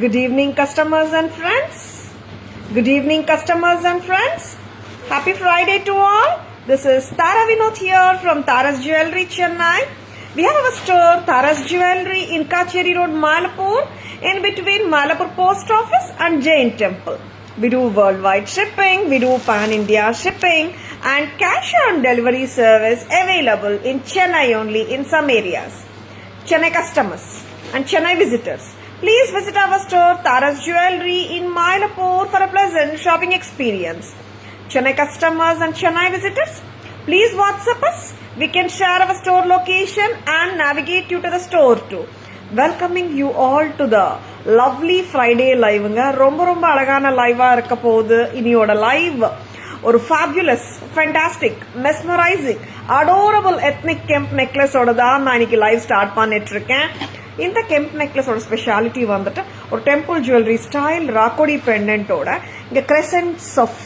Good evening, customers and friends. Good evening, customers and friends. Happy Friday to all. This is Tara Vinod here from Tara's Jewelry, Chennai. We have our store, Tara's Jewelry, in Kacheri Road, Malapur, in between Malapur Post Office and Jain Temple. We do worldwide shipping, we do pan-India shipping, and cash on delivery service available in Chennai only in some areas. Chennai customers and Chennai visitors, please visit our store Tara's Jewelry in Mylapore for a pleasant shopping experience. Chennai customers and Chennai visitors, please WhatsApp us. We can share our store location and navigate you to the store too. Welcoming you all to the lovely Friday live. ரொம்ப அழகான லைவா இருக்க போகுது இனியோட live. ஒரு fabulous, fantastic, mesmerizing, adorable ethnic kemp necklace ஓட தான் நான் இன்னைக்கு லைவ் ஸ்டார்ட் பண்ணிட்டு இருக்கேன். இந்த கெம்ப் நெக்லஸோட ஸ்பெஷாலிட்டி வந்துட்டு ஒரு டெம்பிள் ஜுவல்லரி ஸ்டைல் ராக்கோடி பெண்டன்ட்டோட இங்க crescents of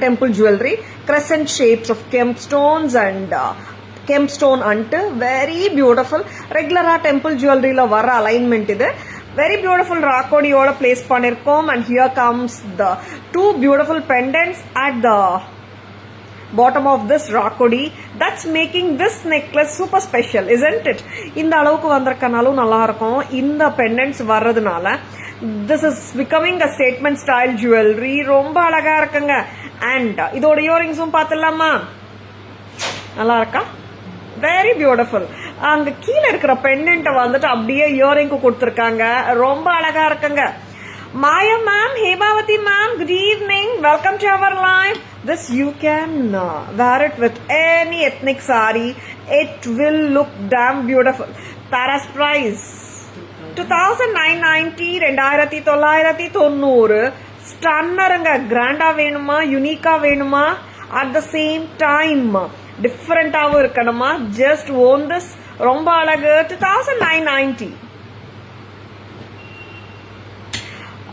temple jewellery, crescent shapes of kemp stones and kemp stone and very beautiful. ரெகுலரா டெம்பிள் ஜுவல்லரியில வர அலைன்மெண்ட் இது. வெரி பியூட்டிஃபுல் ராக்கோடியோட பிளேஸ் பண்ணிருக்கோம். And here comes the two beautiful pendants at the bottom of this rakodi that's making this necklace super special, isn't it? இந்த அளவுக்கு வந்திருக்கனாலும் நல்லா இருக்கும். இந்த pendants வர்றதுனால this is becoming a statement style jewelry. ரொம்ப அழகா இருக்குங்க. and இதோட இயரிங்ஸும் பார்த்துடலாமா? நல்லா இருக்கா? Very beautiful. அங்க கீழே இருக்கிற பெண்டன்ட்டை வந்துட்டு அப்படியே இயரிங்க்கு கொடுத்துருக்காங்க. ரொம்ப அழகா இருக்குங்க. Maya ma'am, Hemavati ma'am, good evening. Welcome to our live. This you can wear it with any ethnic sari. It will look damn beautiful. Tara's price 2990, 2990. ஸ்டன்னருங்க. கிராண்டா வேணுமா, யூனிக்கா வேணுமா, at the same time டிஃபரெண்டாவும் இருக்கணுமா, just own this. ரொம்ப அழகு. 2990,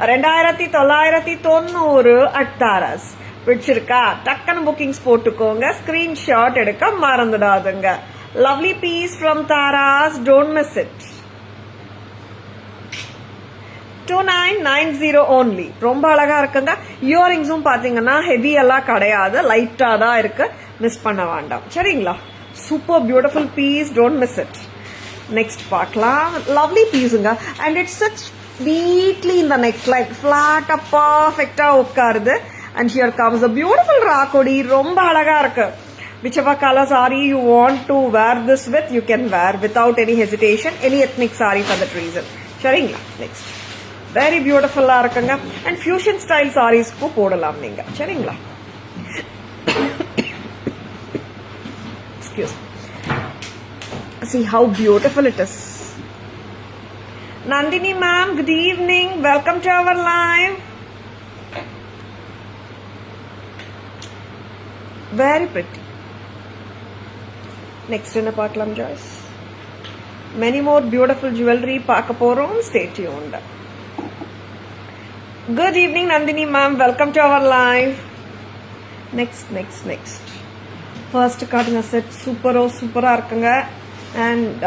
2990 at Tara's. பிடிச்சிருக்கா? டக்குன்னு bookings போட்டுக்கோங்க. Screenshot எடுக்க மறந்துடாதுங்க. Lovely piece from Taras, don't miss it. 2990 only. ரொம்ப அழகா இருக்குங்க. இயரிங்ஸும் பாத்தீங்கன்னா ஹெவி எல்லாம் கிடையாது, லைட்டா தான் இருக்கு. மிஸ் பண்ண வேண்டாம், சரிங்களா? Super beautiful piece, don't miss it. Next பார்க்கலாம். லவ்லி பீஸுங்க. And it's such neatly in the neckline, flat up perfectா உட்காருது. and here comes a beautiful rakodi. ரொம்ப அழகா இருக்கு. whichever color saree you want to wear this with, you can wear without any hesitation, any ethnic saree for that reason. சரிங்களா? Next very பியூட்டிஃபுல்லா இருக்குங்க. And fusion style சாரீஸ்க்கு போடலாம் நீங்க, சரிங்களா? excuse me. see how beautiful it is. Nandini ma'am, good evening. Welcome to our live. Very pretty. Next என்ன பார்க்கலாம் Joyce? Many more beautiful jewelry பார்க்க போறோம். Stay tuned. Good evening Nandini ma'am. Welcome to our live. Next. First காட்டுங்க set. சூப்பரா இருக்குங்க. and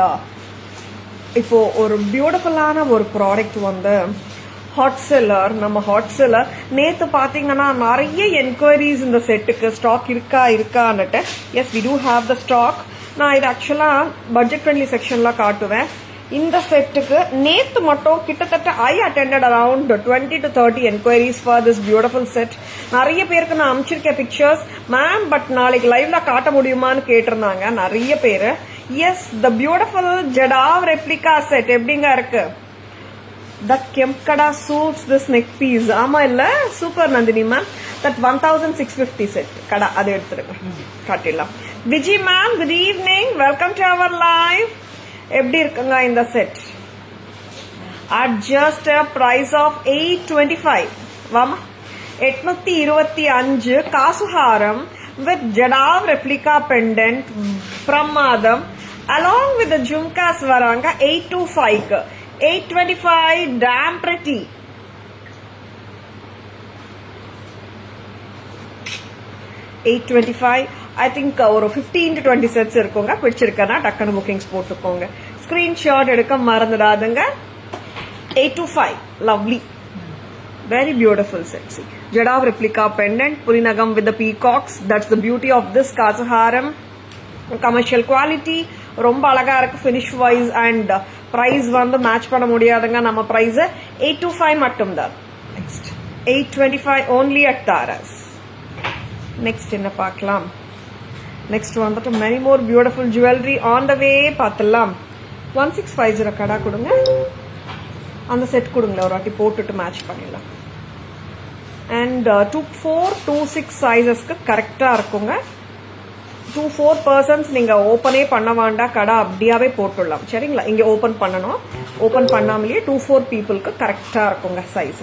இப்போ ஒரு பியூட்டிஃபுல்லான ஒரு ப்ராடக்ட் வந்து ஹாட் செல்லர். நம்ம ஹாட் செல்லர் நேத்து பாத்தீங்கன்னா நிறைய என்கொயரிஸ் இந்த செட்டுக்கு ஸ்டாக் இருக்கான்னுட்டு. Yes, we do have the stock. நான் இது ஆக்சுவலா பட்ஜெட் ஃப்ரெண்ட்லி செக்ஷன்ல காட்டுவேன். இந்த செட்டுக்கு நேத்து மட்டும் கிட்டத்தட்ட I attended around 20 to 30 enquiries for this beautiful set. நிறைய பேருக்கு நான் அனுப்பிச்சிருக்கேன் பிக்சர்ஸ். மேம் பட் நாளைக்கு லைவ்ல காட்ட முடியுமான்னு கேட்டிருந்தாங்க நிறைய பேரு. Yes, the beautiful jadau replica set எப்படிங்க இருக்கு? That Kempkada suits this neck piece. ஆமா இல்ல? Super Nandini ma'am. That 1650 set kada அதை எடுத்துருங்க, காட்டிடலாம். Viji ma'am, good evening. Welcome to our live. எப்படி இருக்குங்க இந்த set? at just a price of 825. வாமா, 825 காசுஹாரம் with ஜடாவ் ரெப்ளிகா pendant பிரமாதம். along with the jhumkas வராங்க 825. 825, damn pretty. $825. I think ஒரு 15 to 20 sets இருக்குங்க. பிடிச்சிருக்கனா டக்குனு புக்கிங்ஸ் போட்டுக்கோங்க. ஸ்கிரீன்ஷாட் எடுக்க மறந்துடாதுங்க. 825. Lovely. Very beautiful set. See, Jadav replica pendant, Purinagam with the peacocks. That's the beauty of this Kasaharam. Commercial quality. ரொம்ப அழகா இருக்கு finish wise and price வந்து match பண்ண முடியாதுங்க. நம்ம price 825 மட்டும் தான். Next 825 only at Taras. Next என்ன பார்க்கலாம்? Next வந்துட்டு many more beautiful jewelry on the way பார்த்தலாம். 1650 கடா கொடுங்க. அந்த செட் கொடுங்களா ஒரு வாட்டி போட்டுட்டு மேட்ச் பண்ணிடலாம். அண்ட் 2426 சைஸஸ்க்கு கரெக்டா இருக்குங்க. 24 பர்சன்ஸ் நீங்க ஓப்பனே பண்ண வேண்டாம், கடை அப்படியாவே போட்டுடலாம். சரிங்களா? இங்க ஓபன் பண்ணணும். ஓபன் பண்ணாமலேயே 24 பீப்புளுக்கு கரெக்டா இருக்குங்க சைஸ்.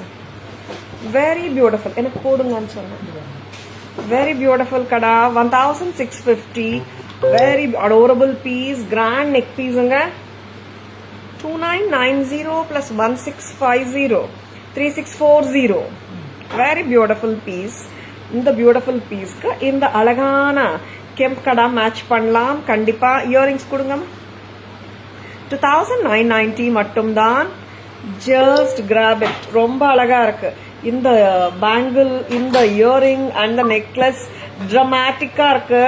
Very beautiful. எனக்கு போடுங்கன்னு சொன்னேன். Very beautiful kada. 1650. Very adorable piece. Grand neck பீஸுங்க. 2990 plus 1650 3640. Very beautiful piece. இந்த பியூட்டிஃபுல் பீஸ்க்கு இந்த அழகான கெம்ப் கடா மேட்ச் பண்ணலாம். கண்டிப்பா இயரிங்ஸ் கொடுங்க. 2990 மட்டும்தான். Just graph it. ரொம்ப அழகா இருக்கு. இந்த பேங்கிள், இந்த இயரிங் அண்ட் த நெக்லஸ் டிராமட்டிக்கா இருக்கு.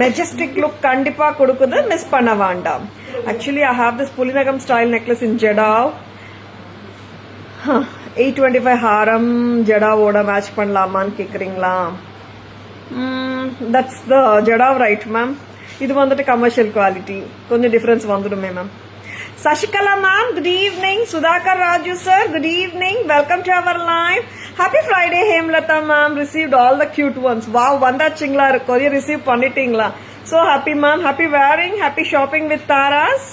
மெஜஸ்டிக் லுக் கண்டிப்பா கொடுக்குது. மிஸ் பண்ண வேண்டாம். Actually, I have this Pulinagam style necklace in Jadav. 825 haram Jadav oda match பண்ணலாமான்னு கேக்குறீங்களா? That's the Jadav, right, ma'am? இது வந்துட்டு commercial quality. கொஞ்சம் difference வந்துடுமே, ma'am. Sashikala ma'am, good evening. Sudhakar Raju sir, good evening. Welcome to our live. Happy Friday, Hemlata ma'am. Received all the cute ones. Wow, வந்தாச்சுங்களா? கொரிய receive பண்ணிட்டீங்களா? So happy ma'am, happy wearing, happy shopping with Taras.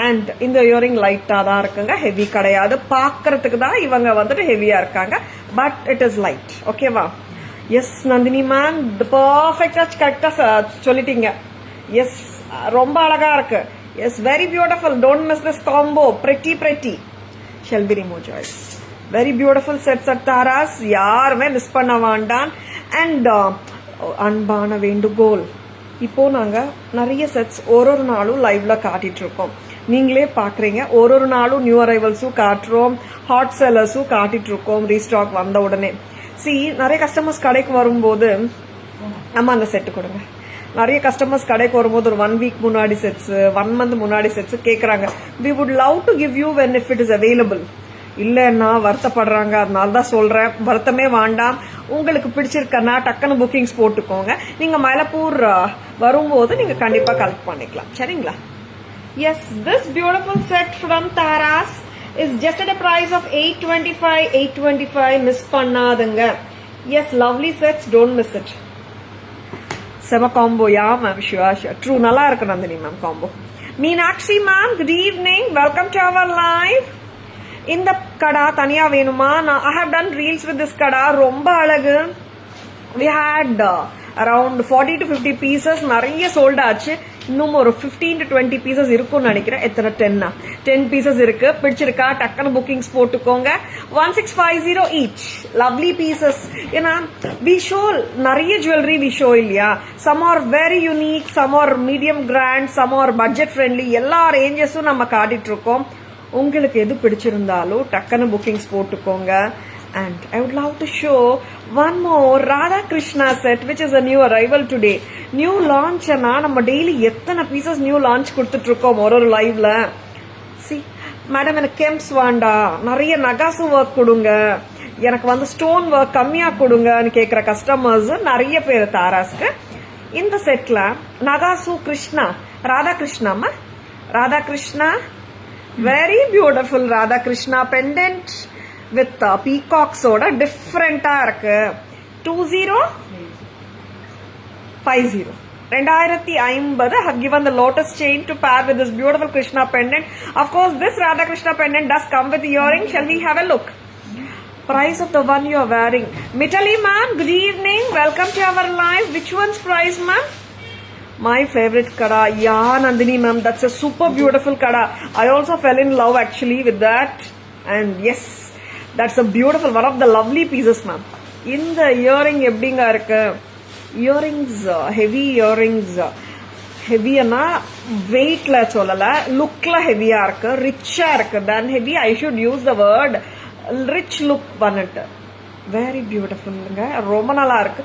And இந்த earring லைட்டா தான் இருக்குங்க, heavy கிடையாது. பாக்குறதுக்கு தான் இவங்க வந்துட்டு ஹெவியா இருக்காங்க, பட் இட் இஸ் லைட். ஓகேவா? எஸ் நந்தினி மேம், பர்ஃபெக்டா கரெக்டா சொல்லிட்டீங்க. எஸ், ரொம்ப அழகா இருக்கு. Yes, very beautiful. Don't miss this combo. pretty. Shall be removed choice. Very beautiful sets at Taras. யாருமே மிஸ் பண்ண வேண்டாம். அண்ட் அன்பான வேண்டுகோள், இப்போ நாங்க நிறைய செட்ஸ் ஒரு நாளும் லைவ்ல காட்டிட்டு இருக்கோம். நீங்களே பாக்குறீங்க. ஒரு நாளும் நியூ அரைவல்ஸும் காட்டுறோம், ஹாட் செல்லர்ஸும் காட்டிட்டு இருக்கோம் ரீஸ்டாக் வந்த உடனே. நிறைய கஸ்டமர்ஸ் கடைக்கு வரும்போது நம்ம அந்த செட்டு கொடுங்க. நிறைய கஸ்டமர்ஸ் கடைக்கு வரும்போது ஒரு 1 வீக் முன்னாடி செட்ஸ், 1 மந்த் முன்னாடி செட்ஸ் கேக்குறாங்க. we would love to give you when if it is available. இல்லன்னா வருத்தப்படுறாங்க. அதனால தான் சொல்றேன், வருத்தமே வேண்டாம். உங்களுக்கு பிடிச்சிருக்கனா டக்குன்னு புக்கிங்ஸ் போட்டுக்கோங்க. நீங்க மயிலாப்பூர் வரும்போது நீங்க கண்டிப்பா கலெக்ட் பண்ணிக்கலாம். சரிங்களா? Yes, this beautiful set from Taras is just at a price of 825. Miss பண்ணாதுங்க. Yes, lovely sets, don't miss it. செம combo. Yeah ma'am, sure. True, நல்லா இருக்கு Nandini ma'am combo. Meenakshi ma'am, good evening. Welcome to our live. இந்த கடா தனியா வேணுமா? நான் I have done reels with this கடா. ரொம்ப அழகு. We had around 40 to 50 pieces. நிறைய சோல்ட் ஆச்சு. இன்னும் ஒரு 15 to 20 pieces இருக்கும்னு நினைக்கிறேன். எத்தனை? 10 pieces இருக்கு. பிடிச்சிருக்கா? டக்குன்னு புக்கிங்ஸ் போட்டுக்கோங்க. 1650 each. Lovely pieces. ஏன்னா we show நிறைய ஜுவல்லரி we show இல்லையா? some are very unique, some are medium grand, some are budget friendly. எல்லா ரேஞ்சஸும் நம்ம காட்டிட்டு இருக்கோம். உங்களுக்கு எது பிடிச்சிருந்தாலும் டக்குன்னு புக்கிங்ஸ் போட்டுக்கோங்க. And I would love to show one more Radha Krishna set which is a new arrival today. New launch na நம்ம டெய்லி எத்தனை பீசஸ் நியூ லான்ச் கொடுத்துட்டு இருக்கோம் ஒரு லைவ்ல. See, மேடம் எனக்கு கெம்ப்ஸ் வேண்டாம், நிறைய நகாசு ஒர்க் கொடுங்க, எனக்கு வந்து ஸ்டோன் ஒர்க் கம்மியா கொடுங்கன்னு கேக்குற கஸ்டமர்ஸ் நிறைய பேர் தாராஸ்க்கு. இந்த செட்ல நகாசு கிருஷ்ணா, ராதா கிருஷ்ணாமா, Radha Krishna, very beautiful Radha Krishna pendant with peacocks ஓட டிஃபரெண்டா இருக்கு. 2050 2050 have given the lotus chain to pair with this beautiful Krishna pendant. Of course, this Radha Krishna pendant does come with earring. Shall we have a look? Price of the one you are wearing. Mitali ma'am, good evening. Welcome to our live. Which one's price, ma'am? My favorite kada. Yeah, Nandini ma'am, that's a super beautiful kada. I also fell in love actually with that. And yes, that's a beautiful, one of the lovely pieces, ma'am. இந்த earring எப்படிங்க இருக்கு? Earrings, heavy earrings, ஹெவியானா வெயிட்ல சொல்லல, லுக்ல ஹெவியா இருக்கு, ரிச்சா இருக்கு. Then heavy I should use the word rich look பண்ணிட்டு வெரி பியூட்டிஃபுல்லுங்க. ரொம்ப நல்லா இருக்கு.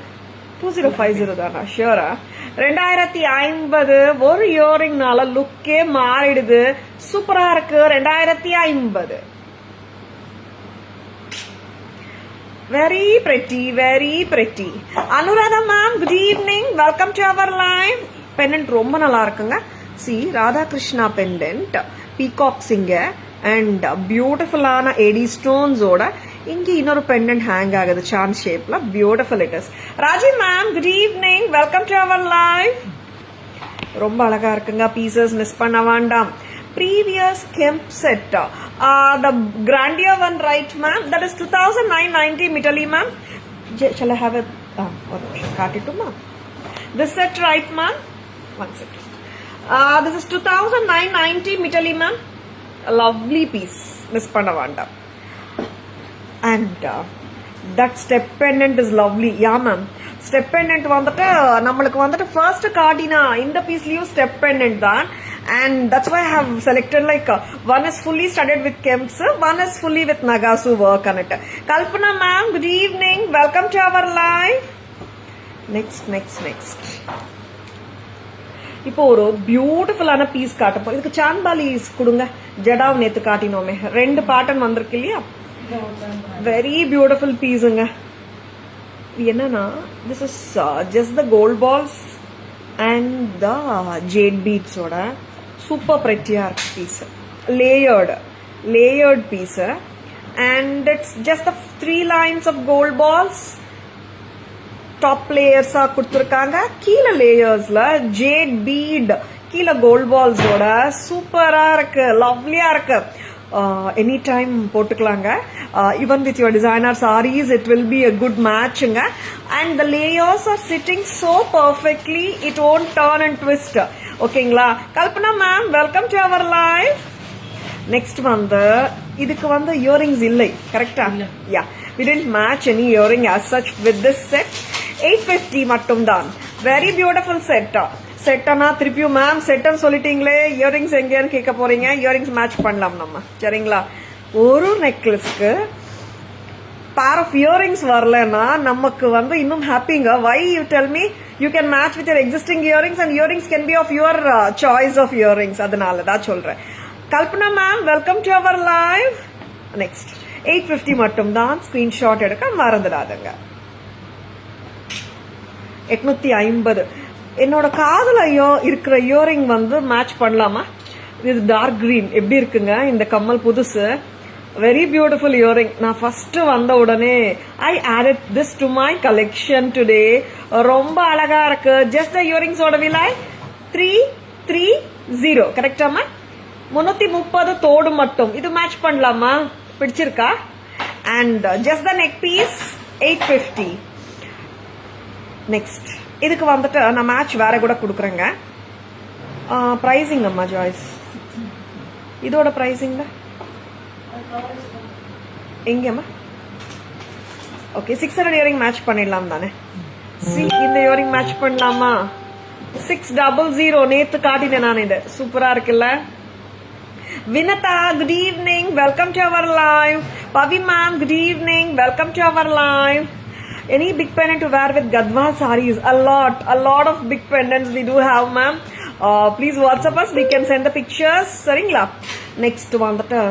2050 தானா? ஷியூரா? 2050 ஒரு இயரிங்னால லுக்கே மாறிடுது. சூப்பரா இருக்கு. 2050 very pretty, very pretty. Anuradha ma'am, good evening. Welcome to our live. Pendant ரொம்ப நல்லா இருக்குங்க. See, Radha Krishna pendant, peacocks இங்க and beautiful ஆன AD stones ஓட இங்க இன்னொரு பெண்டன்ட் ஹேங் ஆகுது சான் ஷேப்ல. Beautiful it is. Raji ma'am, good evening. Welcome to our live. ரொம்ப அழகா இருக்குங்க. பீசஸ் மிஸ் பண்ண வேண்டாம். Previous Kemp set, the Grandier one, right, ma'am? That is 2,990 Italy, ma'am. Shall I have it? Cut it to ma'am. This set, right, ma'am? One second. This is 2,990 Italy, ma'am. A lovely piece. Miss panna vandam. And that step pendant is lovely. Yeah, ma'am. Step pendant வந்துட்டு நம்மளுக்கு வந்துட்டு first கார்டினா இந்த பீஸ்லயும் step pendant தான். And that's why I have selected like one is fully studded with Kemps, one is fully with Nagasu work on it. Kalpana ma'am, good evening. Welcome to our live. Next. இப்போ ஒரு பியூட்டிஃபுல்லான piece காட்ட போறோம். இதுக்கு சான்பாலிஸ் கொடுங்க. ஜடாவ் நேத்து காட்டினோமே, 2 pattern வந்திருக்கு இல்லையா? வெரி பியூட்டிஃபுல் பீஸுங்க. என்னன்னா this is just the gold balls and the jade பீட்ஸோட சூப்பர் பிரெட்டியா இருக்கு piece. Layered piece and it's just the 3 lines of gold balls. Top லேயர்ஸா கொடுத்துருக்காங்க. கீழே லேயர்ஸ்ல ஜேட் பீட், கீழே கோல்ட் பால்ஸோட சூப்பரா இருக்கு, லவ்லியா இருக்கு. எனி டைம் போட்டுக்கலாங்க. Even with your designer sarees, it will be a good matching. And the layers are sitting so perfectly, it won't turn and twist. ஓகேங்களா? Kalpana ma'am, welcome to our live. Next வந்து இதுக்கு வந்து earrings இல்லை, கரெக்டா? யா, we didn't match any earring as such with this set. 850 மட்டும் தான். Very beautiful set. செட்டனா திருப்பியும் ma'am Sutton சொல்லிட்டீங்களே, இயரிங்ஸ் எங்கேன்னு கேட்க போறீங்க. இயரிங்ஸ் மேட்ச் பண்ணலாம் நம்ம, சரிங்களா? ஒரு நெக்லஸ்க்கு pair of earrings வரலன்னா நமக்கு வந்து இன்னும் ஹாப்பிங்க. Why you tell me? You can match with your existing earrings and earrings can be of your choice of earrings. அதனால தான் சொல்றேன். Kalpana ma'am, welcome to our live. Next 850 மட்டும் தான். ஸ்கிரீன்ஷாட் எடுக்க மறந்துடாதுங்க. 850. என்னோட காதுல இருக்கிற இயரிங் வந்து மேட்ச் பண்ணலாமா? இது டார்க் கிரீன் எப்படி இருக்குங்க இந்த கம்மல், புதுசு. Very beautiful earring. நான் ஃபர்ஸ்ட் வந்த உடனே I added this to my collection today. ரொம்ப அழகா இருக்கு. ஜஸ்ட் இயரிங்ஸோட விலை 330. கரெக்டாமா? 330 தோடு மட்டும். இது மேட்ச் பண்ணலாமா? பிடிச்சிருக்கா? And just the neck piece 850. Next இதுக்கு வந்துட்டு நான் மேட்ச் வேற கூட கொடுக்குறேங்க. பிரைசிங் அம்மா ஜாய்ஸ், இதோட பிரைசிங் தான் எங்கம்மா? ஓகே, 600 இயரிங் மேட்ச் பண்ணிடலாம் தானே? இந்த இயரிங் மேட்ச் பண்ணலாமா? 600. நேத்து காட்டினேன் நான். இது சூப்பரா இருக்குல்ல? Vinatha, good evening. Welcome to our live. Pavi ma'am, good evening. Welcome to our live. Any big pendant to wear with Gadwal sarees? A lot of big pendants we do have, ma'am. Please WhatsApp us. We can send the pictures. சரிங்களா? Next வந்துட்டு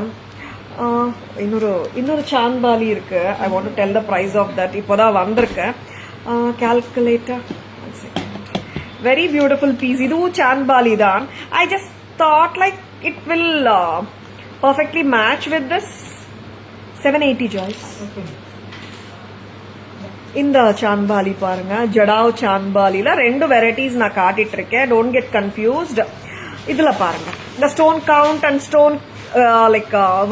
இன்னொரு சான்பாலி இருக்கு. I want to tell the price of that. இப்போதான் வந்திருக்கு. Calculator. Very beautiful piece. இதுவும் சான்பாலி தான். I just thought like it will perfectly match with this. 780 Joyce. Okay. இந்த சான்பாலி பாருங்க, ஜடாவ் சான்பாலில 2 வெரைட்டிஸ் நான் காட்டிட்டு இருக்கேன். Don't get confused. இதுல பாருங்க, the stone count and stone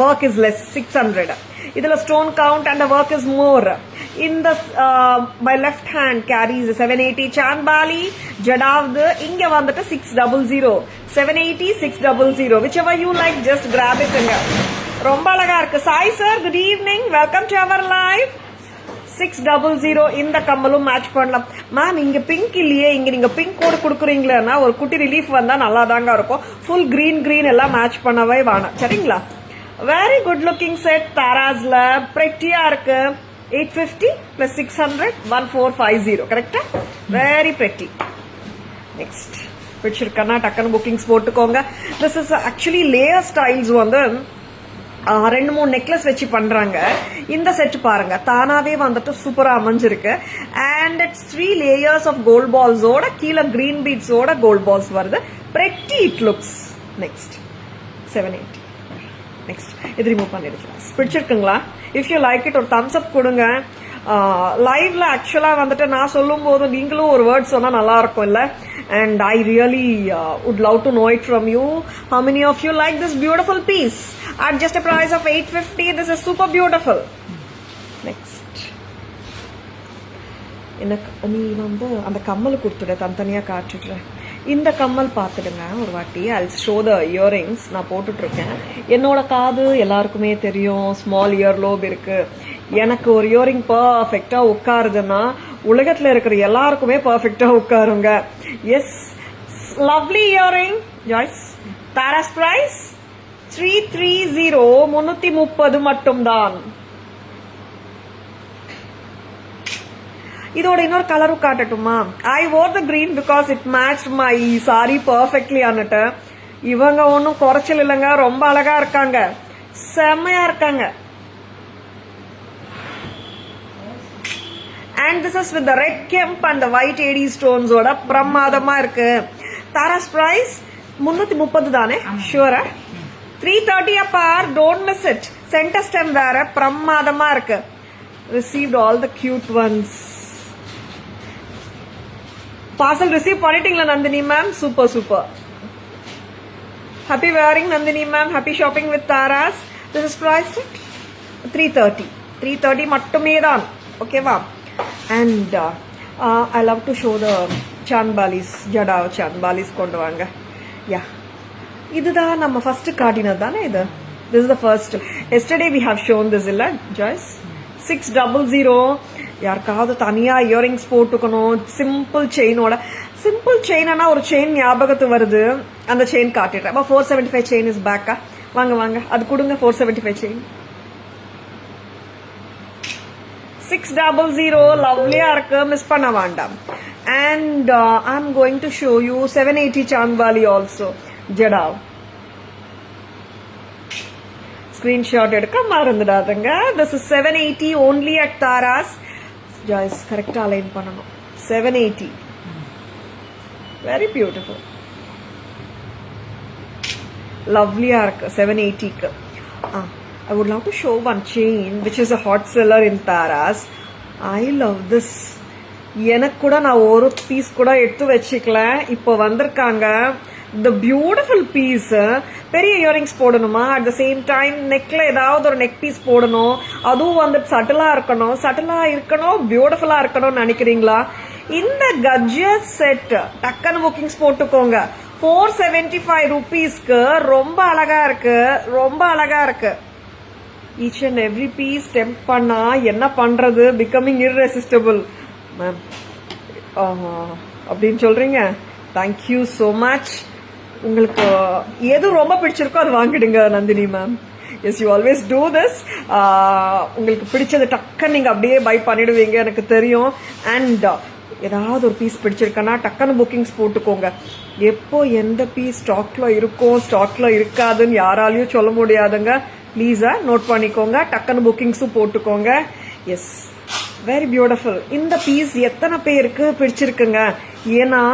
work is less, 600. இதுல stone count and the work is more. In the my left hand carries 780 சான்பாலி. ஜடாவ்து இங்க வந்துட்டு 600. 780 600. whichever you like, just grab it. ரொம்ப அழகா இருக்கு. Sai sir, good evening. Welcome to our live. 600 இந்த கம்மலும் match பண்ணலாம். Ma'am இங்க பிங்க் இல்லையே, இங்க நீங்க பிங்க் கோடு கொடுக்குறீங்களா, ஒரு குட்டி ரிலீஃப் வந்தா நல்லா தாங்க இருக்கும். ஃபுல் கிரீன் எல்லாம் மேட்ச் பண்ணவே வேணாம், சரிங்களா? வெரி குட் லுக்கிங் செட் தாராஸ்ல, பிரெட்டியா இருக்கு. 850 plus 600 1450, கரெக்டா? Very pretty. நெக்ஸ்ட் பிடிச்சிருக்கா டக்குன்னு புக்கிங்ஸ் போட்டுக்கோங்க. This is actually layer styles வந்து 2-3 நெக்லஸ் வச்சு பண்றாங்க. இந்த செட் பாருங்க தானாவே வந்துட்டு சூப்பரா அமைஞ்சிருக்கு. And it's 3 layers of gold பால்ஸோட கீழே கிரீன் பீட்ஸோட கோல்ட் பால்ஸ் வருது. Pretty it looks. Next 780. Next இது ரிமூவ் பண்ணிருக்கலாம். பிடிச்சிருக்குங்களா? இஃப் யூ லைக் இட் ஒரு தம்ஸ் அப் கொடுங்க. லைவ்ல ஆக்சுவலா வந்துட்டு நான் சொல்லும் போது நீங்களும் ஒரு வேர்ட் சொன்னா நல்லா இருக்கும் இல்ல? And I really would love to know it from you. How many of you like this beautiful piece at just a price of 850? This is super beautiful. Next, எனக்கு நீ வந்து அந்த கம்மல் கொடுத்துட தனித்தனியா காட்டுடுறேன். இந்த கம்மல் பார்த்துடுங்க ஒரு வாட்டி. I'll show the earrings. நான் போட்டுட்டு இருக்கேன். என்னோட காது எல்லாருக்குமே தெரியும், ஸ்மால் இயர் லோப் இருக்கு. எனக்கு ஒரு இயரிங் பர்ஃபெக்டா உட்காருதுன்னா உலகத்துல இருக்கிற எல்லாருக்குமே பர்ஃபெக்டா உட்காருங்க. Yes, lovely earring. Joyce, Tara's price 330, 330 மட்டும்தான். இதோட இன்னொரு கலரும் காட்டட்டுமா? ஐ wore the green because it matched my saree perfectly அன்னுட்டு. இவங்க ஒன்னும் குறைச்சல் இல்லைங்க, ரொம்ப அழகா இருக்காங்க, செம்மையா இருக்காங்க. And this is with the red kemp and the white AD stones ஓட பிரமாதமா இருக்கு. தாராஸ் பிரைஸ் 330 தானே? ஷூரா? 330 apart, don't miss it. Center stem வேற பிரமாதமா இருக்கு. Received all the cute ones. Parcel receive பண்ணிட்டீங்களா Nandini ma'am? Super. Happy wearing Nandini ma'am. Happy shopping with Taras. This is priced at 330. 330 மட்டுமே தான். ஓகேவா? And I love to show the Chanbalis, Jada Chanbalis கொண்டு வாங்க. Yeah. இதுதான் நம்ம first காட்டினது தானே இது? This is the first. Yesterday we have shown this இல்ல Joyce? 600. யாருக்காவது தனியா இயரிங்ஸ் போட்டுக்கணும் சிம்பிள் செயினோட. சிம்பிள் செயினா ஒரு செயின் ஞாபகத்து வருது, அந்த செயின் காட்டிடுறேன். 475 செயின் இஸ் பேக்கா. வாங்க அது கொடுங்க. 475 செயின் 600. லவ்லியா இருக்கு, மிஸ் பண்ண வேண்டாம். And I am going to show you 780 chandbali also. Jadau screenshot எடுக்க மறந்துடாதுங்க. This is 780 only at Taras. Joyce கரெக்டா அலைன் பண்ணணும். 780. வெரி பியூட்டிஃபுல், லவ்லியா இருக்கு 780க்கு. I would love to show one chain which is a hot seller in Taras. I love this. எனக்கு கூட நான் ஒரு piece கூட எடுத்து வச்சுக்கல, இப்போ வந்திருக்காங்க. The beautiful piece. பெரிய இயரிங்ஸ் போடணுமா, அட் த சேம் டைம் நெக்ல ஏதாவது ஒரு நெக் பீஸ் போடணும், அதுவும் வந்து சட்டிலா இருக்கணும், பியூட்டிஃபுல்லா இருக்கணும்னு நினைக்கிறீங்களா? இந்த கஜ்ஜஸ் செட் டக்குன்னு புக்கிங்ஸ் போட்டுக்கோங்க. 475 rupeesக்கு ரொம்ப அழகா இருக்கு. Each and every piece tempt பண்ணா என்ன பண்றது, பிகமிங் irresistible மேம் அப்படின்னு சொல்றீங்க. Thank you so much. உங்களுக்கு எது ரொம்ப பிடிச்சிருக்கோ அது வாங்கிடுங்க Nandini ma'am. Yes, you always do this. உங்களுக்கு பிடிச்சது டக்குன்னு நீங்க அப்படியே பை பண்ணிடுவீங்க, எனக்கு தெரியும். அண்ட் ஏதாவது ஒரு பீஸ் பிடிச்சிருக்கனா டக்குன்னு புக்கிங்ஸ் போட்டுக்கோங்க. எப்போ எந்த பீஸ் ஸ்டாக்ல இருக்கும் ஸ்டாக்ல இருக்காதுன்னு யாராலையும் சொல்ல முடியாதுங்க. ப்ளீஸா நோட் பண்ணிக்கோங்க, டக்குன்னு புக்கிங்ஸும் போட்டுக்கோங்க. Yes, very beautiful. இந்த பீஸ் எத்தனை பேருக்கு பிடிச்சிருக்குங்க? ஏன்னா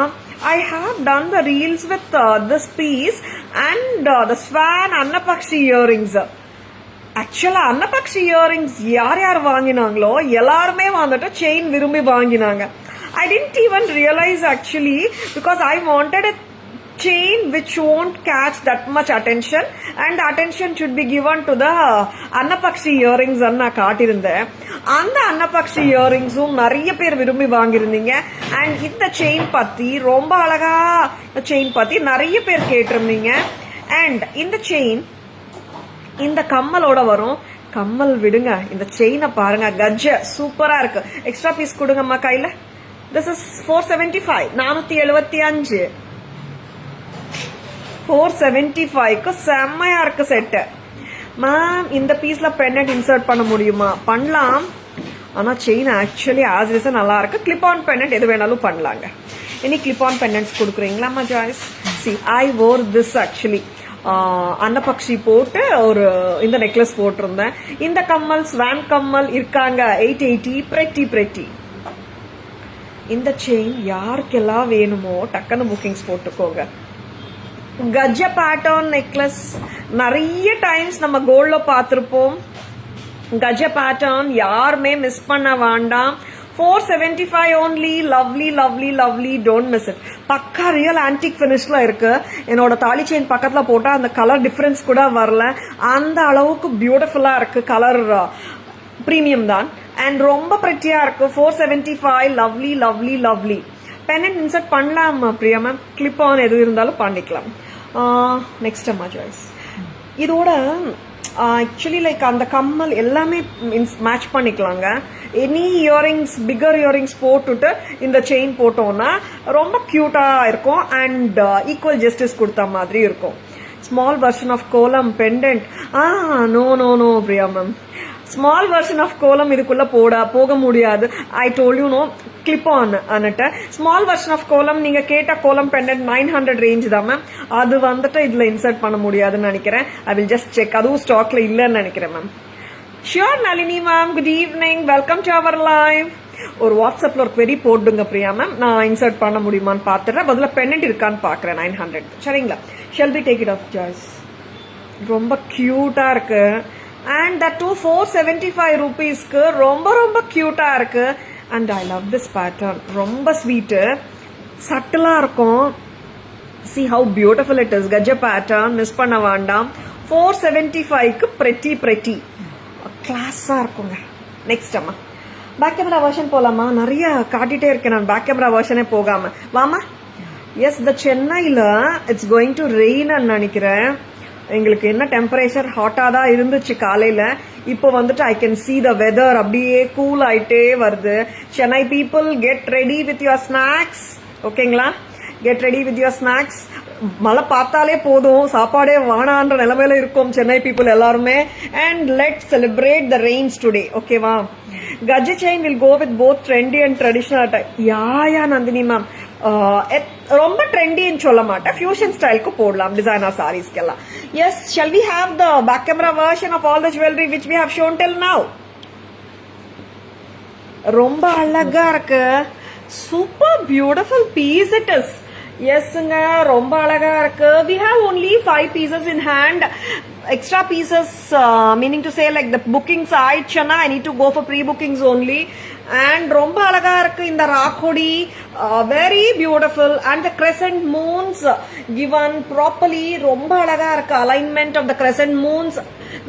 I have done the reels with this piece and the swan Annapakshi earrings. Actually Annapakshi earrings யார் வாங்கினாங்களோ எல்லாருமே வந்துட்டு செயின் விரும்பி வாங்கினாங்க. I didn't even realize actually because I wanted a chain which won't catch that much attention and attention should be given to the Annapakshi earrings அண்ணா காட்டியிருந்தேன். அந்த Annapakshi earringsum நிறைய பேர் விரும்பி வாங்கியிருந்தீங்க. And இந்த செயின் பத்தி ரொம்ப அழகா செயின் பத்தி நிறைய பேர் கேட்டிருந்தீங்க. அண்ட் இந்த செயின் இந்த கம்மலோட வரும். கம்மல் விடுங்க, இந்த செயினை பாருங்க, கஜ்ஜ சூப்பரா இருக்கு. எக்ஸ்ட்ரா பீஸ் கொடுங்கம்மா கையில. This is 475, 475. 475க்கு செம்மையா இருக்கு செட்டு. மேம் இந்த பீஸ்ல பெண்டன்ட் இன்சர்ட் பண்ண முடியுமா? பண்ணலாம். ஆனா செயின் ஆக்சுவலி ஆஸ் இஸ் நல்லா இருக்கு. கிளிப் ஆன் பெண்டன்ட் எது வேணாலும் பண்ணலாங்க. இனி கிளிப் ஆன் பெண்டன்ட்ஸ் கொடுக்குறீங்களாம்மா Joyce? See I wore this actually Annapakshi போட்டு ஒரு இந்த நெக்லஸ் போட்டிருந்தேன். இந்த கம்மல் ஸ்வான் கம்மல் இருக்காங்க 880. pretty. இந்த செயின் யாருக்கெல்லாம் வேணுமோ டக்குன்னு புக்கிங்ஸ் போட்டுக்கோங்க. கஜ்ஜ பேட்டர்ன் நெக்லஸ் நிறைய டைம்ஸ் நம்ம கோல்ட்ல பார்த்திருப்போம். கஜ்ஜ பேட்டர்ன் யாருமே மிஸ் பண்ண வேண்டாம். 475 only. lovely. don't miss it. பக்கா ரியல் ஆன்டிக் பினிஷ்ல இருக்கு. என்னோட தாலி செயின் பக்கத்துல போட்டா அந்த கலர் டிஃபரன்ஸ் கூட வரல. அந்த அளவுக்கு பியூட்டிஃபுல்லா இருக்கு. கலர் பிரீமியம் தான் அண்ட் ரொம்ப பிரிட்டியா இருக்கு. 475. lovely. பெனன்ட் இன்சர்ட் பண்ணலாம் பிரியா மேம். கிளிப் ஆன் எது இருந்தாலும் பண்ணிக்கலாம். நெக்ஸ்ட் அம்மா ஜாய்ஸ். இதோட ஆக்சுவலி லைக் அந்த கம்மல் எல்லாமே மேட்ச் பண்ணிக்கலாங்க. எனி இயரிங்ஸ் பிகர் இயரிங்ஸ் போட்டுட்டு இந்த செயின் போட்டோம்னா ரொம்ப கியூட்டா இருக்கும் அண்ட் ஈக்குவல் ஜஸ்டிஸ் கொடுத்த மாதிரி இருக்கும். Small version of kolam pendant. No Priya ma'am, small version of kolam இதுக்குள்ள போக முடியாது. I told you no clip on அன்னுட்டு. ஸ்மால் வெர்ஷன் ஆஃப் கோலம் நீங்க கேட்ட கோலம் பெண்டன்ட் 900 ரேஞ்ச் தான் மேம். அது வந்துட்டு இதுல இன்சர்ட் பண்ண முடியாதுன்னு நினைக்கிறேன். I will just check. அதுவும் ஸ்டாக்ல இல்லன்னு நினைக்கிறேன் மேம். Sure Nalini ma'am, good evening, welcome to our live. ஒரு வாட்ஸ்அப்ல ஒரு query போடுங்க பிரியா மேம். நான் இன்சர்ட் பண்ண முடியுமான்னு பாத்துறேன். பதில பெண்டன்ட் இருக்கான்னு பாக்குறேன். 900 சரிங்களா? Shall be take it off Joyce. ரொம்ப கியூட்டா இருக்கு அண்ட் தட் டூ 475 ரூபீஸ்க்கு ரொம்ப கியூட்டா இருக்கு. And I love this pattern. ரொம்ப ஸ்வீட்டு, சட்டிலா இருக்கும். see how beautiful it is. கஜ்ஜ பேட்டர்ன் மிஸ் பண்ண வேண்டாம். 475க்கு pretty கிளாஸா இருக்குங்க. நெக்ஸ்ட் அம்மா பேக் கேமரா வெர்ஷன் போலாமா? நிறைய காட்டிட்டே இருக்கேன் நான். பேக் கேமரா வெர்ஷனே போகாம வாமா. எஸ், த சென்னையில இட்ஸ் கோயிங் டு ரெயின் நினைக்கிறேன். எங்களுக்கு என்ன டெம்பரேச்சர் ஹாட்டா தான் இருந்துச்சு காலையில. இப்போ வந்துட்டு I can see the weather அப்படியே கூல் ஆயிட்டே வருது. Chennai people get ready with your snacks. ஓகேங்களா? Get ready with your snacks. மழை பார்த்தாலே போதும், சாப்பாடே வானான்ற நிலைமையில இருக்கும் சென்னை பீப்புள் எல்லாருமே. And let celebrate the rains today. ஓகேவா? கஜ்ஜ chain will go with both trendy and traditional. Yeah Nandini ma'am, ரொம்ப ட்ரெண்டின்னு சொல்ல மாட்டேன், ஃபியூஷன் ஸ்டைலுக்கு போடலாம் டிசைனர் சாரீஸ்க்கு எல்லாம். Yes, shall we have the back camera version of all the jewellery which we have shown till now. ரொம்ப அழகா இருக்கு. Super beautiful piece it is. எஸ்ங்க, ரொம்ப அழகா இருக்கு. we have only 5 pieces in hand. Extra pieces, meaning to say like the bookings ஆயிடுச்சுன்னா I need to go for pre-bookings only. And ரொம்ப அழகா இருக்கு இந்த ராக்கோடி. very beautiful and the crescent moons given properly. ரொம்ப அழகா இருக்கு. alignment of the crescent moons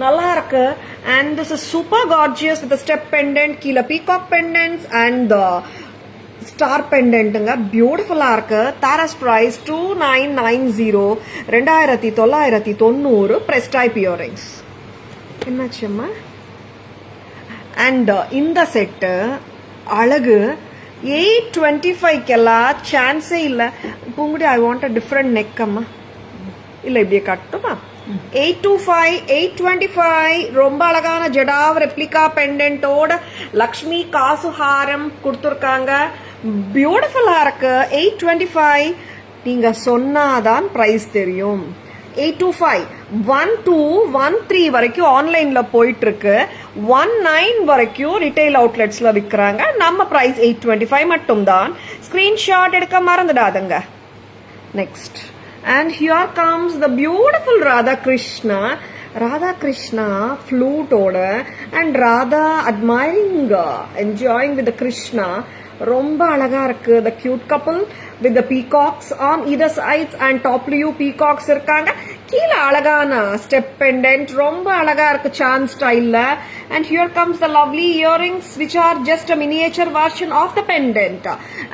நல்லா இருக்கு. and this is super gorgeous with the step pendant, கீழ peacock pendants and the star பெண்டன்ட்டுங்க. பியூட்டிஃபுல்லா இருக்கு. Tara's price 2990, 2990 press type earrings. என்னாச்சும்மா? அண்ட் இந்த செட்டு அழகு 825 சான்ஸே இல்ல. Poonkudi, I want a different neck அம்மா. இல்ல இப்படியே கட்டுமா? 825, 825 ரொம்ப அழகான ஜடாவ் ரெப்ளிகா பெண்டன்ட்டோட லக்ஷ்மி காசு ஹாரம் கொடுத்துருக்காங்க. பியூட்டிஃபுல்லா இருக்கு. 825 நீங்க சொன்னாதான் பிரைஸ் தெரியும். 825 1213 வரைக்கும் ஆன்லைன்ல போயிட்டு இருக்கு. 19 வரைக்கும் ரிட்டைல் அவுட்லெட்ஸ்ல விற்கிறாங்க. நம்ம பிரைஸ் 825 மட்டும் தான். ஸ்கிரீன்ஷாட் எடுக்க மறந்துடாதுங்க. Next, and here comes the beautiful Radha Krishna flute order and Radha admiring, enjoying with the Krishna. ரொம்ப அழகா இருக்கு. the cute couple with the peacocks on either sides and topலயும் peacocks இருக்காங்க. கீழ அழகான ஸ்டெப் பெண்டன்ட் ரொம்ப அழகா இருக்கு சான் ஸ்டைல்ல. and here comes the lovely earrings which are just a miniature version of the pendant.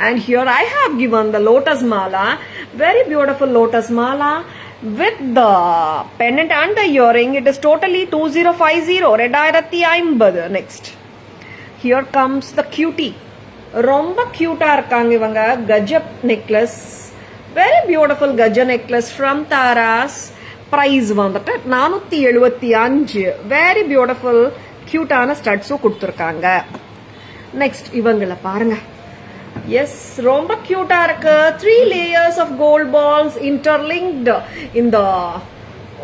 and here I have given the lotus mala, very beautiful lotus mala. with the pendant and the earring. It is totally 2050. 2050. Next. Here comes the cutie. ரொம்ப கியூட்டா இருக்காங்க இவங்க. கஜப் necklace, very beautiful கஜ necklace from Tara's. Price வந்துட்டு 475. Very beautiful கியூட்டான ஸ்டட்ஸும் கொடுத்துருக்காங்க. Next இவங்களை பாருங்க. எஸ், ரொம்ப கியூட்டா இருக்கு. 3 layers of gold balls interlinked in the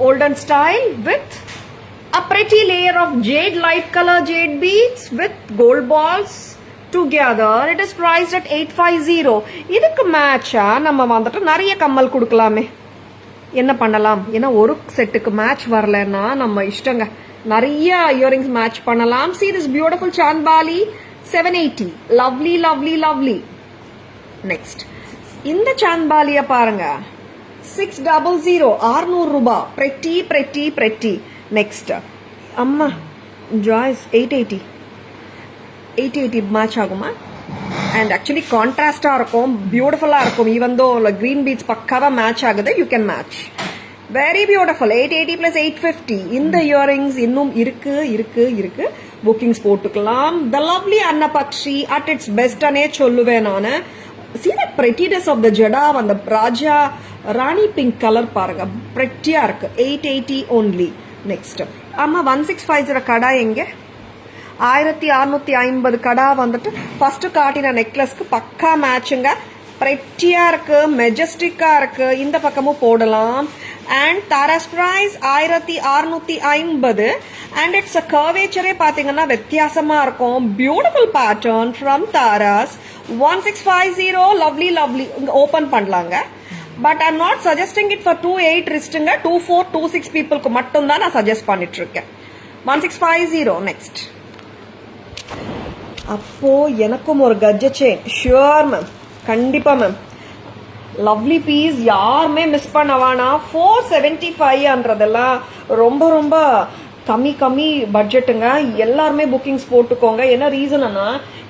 olden style with a pretty layer of jade, light color jade beads with gold balls together. It is priced at 850. இதுக்கு மேட்சா நம்ம வந்துட்டு நிறைய கம்மல் கொடுக்கலாமே. என்ன பண்ணலாம்? ஏன்னா ஒரு செட்டுக்கு மேட்ச் வரலன்னா நம்ம இஷ்டங்க. நிறைய இயரிங்ஸ் மேட்ச் பண்ணலாம். See this beautiful chandbali, 780. Lovely, lovely, lovely. Next. இந்த chandbaliya பாருங்க. 600. 600 ரூபாய். Pretty, pretty, pretty. Next. அம்மா Joyce 880. 880 மேட்ச் ஆகுமா? அண்ட் ஆக்சுவலி கான்ட்ராஸ்டா இருக்கும், பியூட்டிஃபுல்லா இருக்கும். ஈவன் தோ கிரீன் பீட்ஸ் பக்காவா மேட்ச் ஆகுது. You can match. Very beautiful. 880 plus 850. இந்த இயரிங்ஸ் இன்னும் இருக்கு இருக்கு இருக்கு. புக்கிங்ஸ் போட்டுக்கலாம். The lovely annapakshi at it's பெஸ்ட்னே சொல்லுவேன் நான். See the prettiness of the jada. அந்த ராஜா ராணி பிங்க் கலர் பாருங்க, பிரெட்டியா இருக்கு. 880 only. நெக்ஸ்ட் ஆமா 1650 கடா எங்க? 1650 கடா வந்துட்டு ஃபர்ஸ்ட் காட்டின நெக்லஸ்க்கு பக்கா மேட்சுங்க. பிரெட்டியா இருக்கு, மெஜஸ்டிக்கா இருக்கு. இந்த பக்கமும் போடலாம். And Tara's price 1650. And it's a கர்வேச்சரே பாத்தீங்கன்னா வித்தியாசமா இருக்கும். Beautiful pattern from Tara's. 1650. Lovely lovely. Open பண்ணலாங்க. But I'm not suggesting it for 28 ரிஸ்ட்டுங்க. 24, 26 பீப்புளுக்கு மட்டும் தான் நான் சஜஸ்ட் பண்ணிட்டு இருக்கேன். 1650. நெக்ஸ்ட். அப்போ எனக்கும் ஒரு கஜ செயின். ஷியோர் மேம், கண்டிப்பா மேம். லவ்லி பீஸ், யாருமே மிஸ் பண்ண வேணாம். 475 ரொம்ப ரொம்ப கம்மி கம்மி பட்ஜெட்டுங்க. எல்லாருமே புக்கிங்ஸ் போட்டுக்கோங்க. என்ன ரீசன்னா,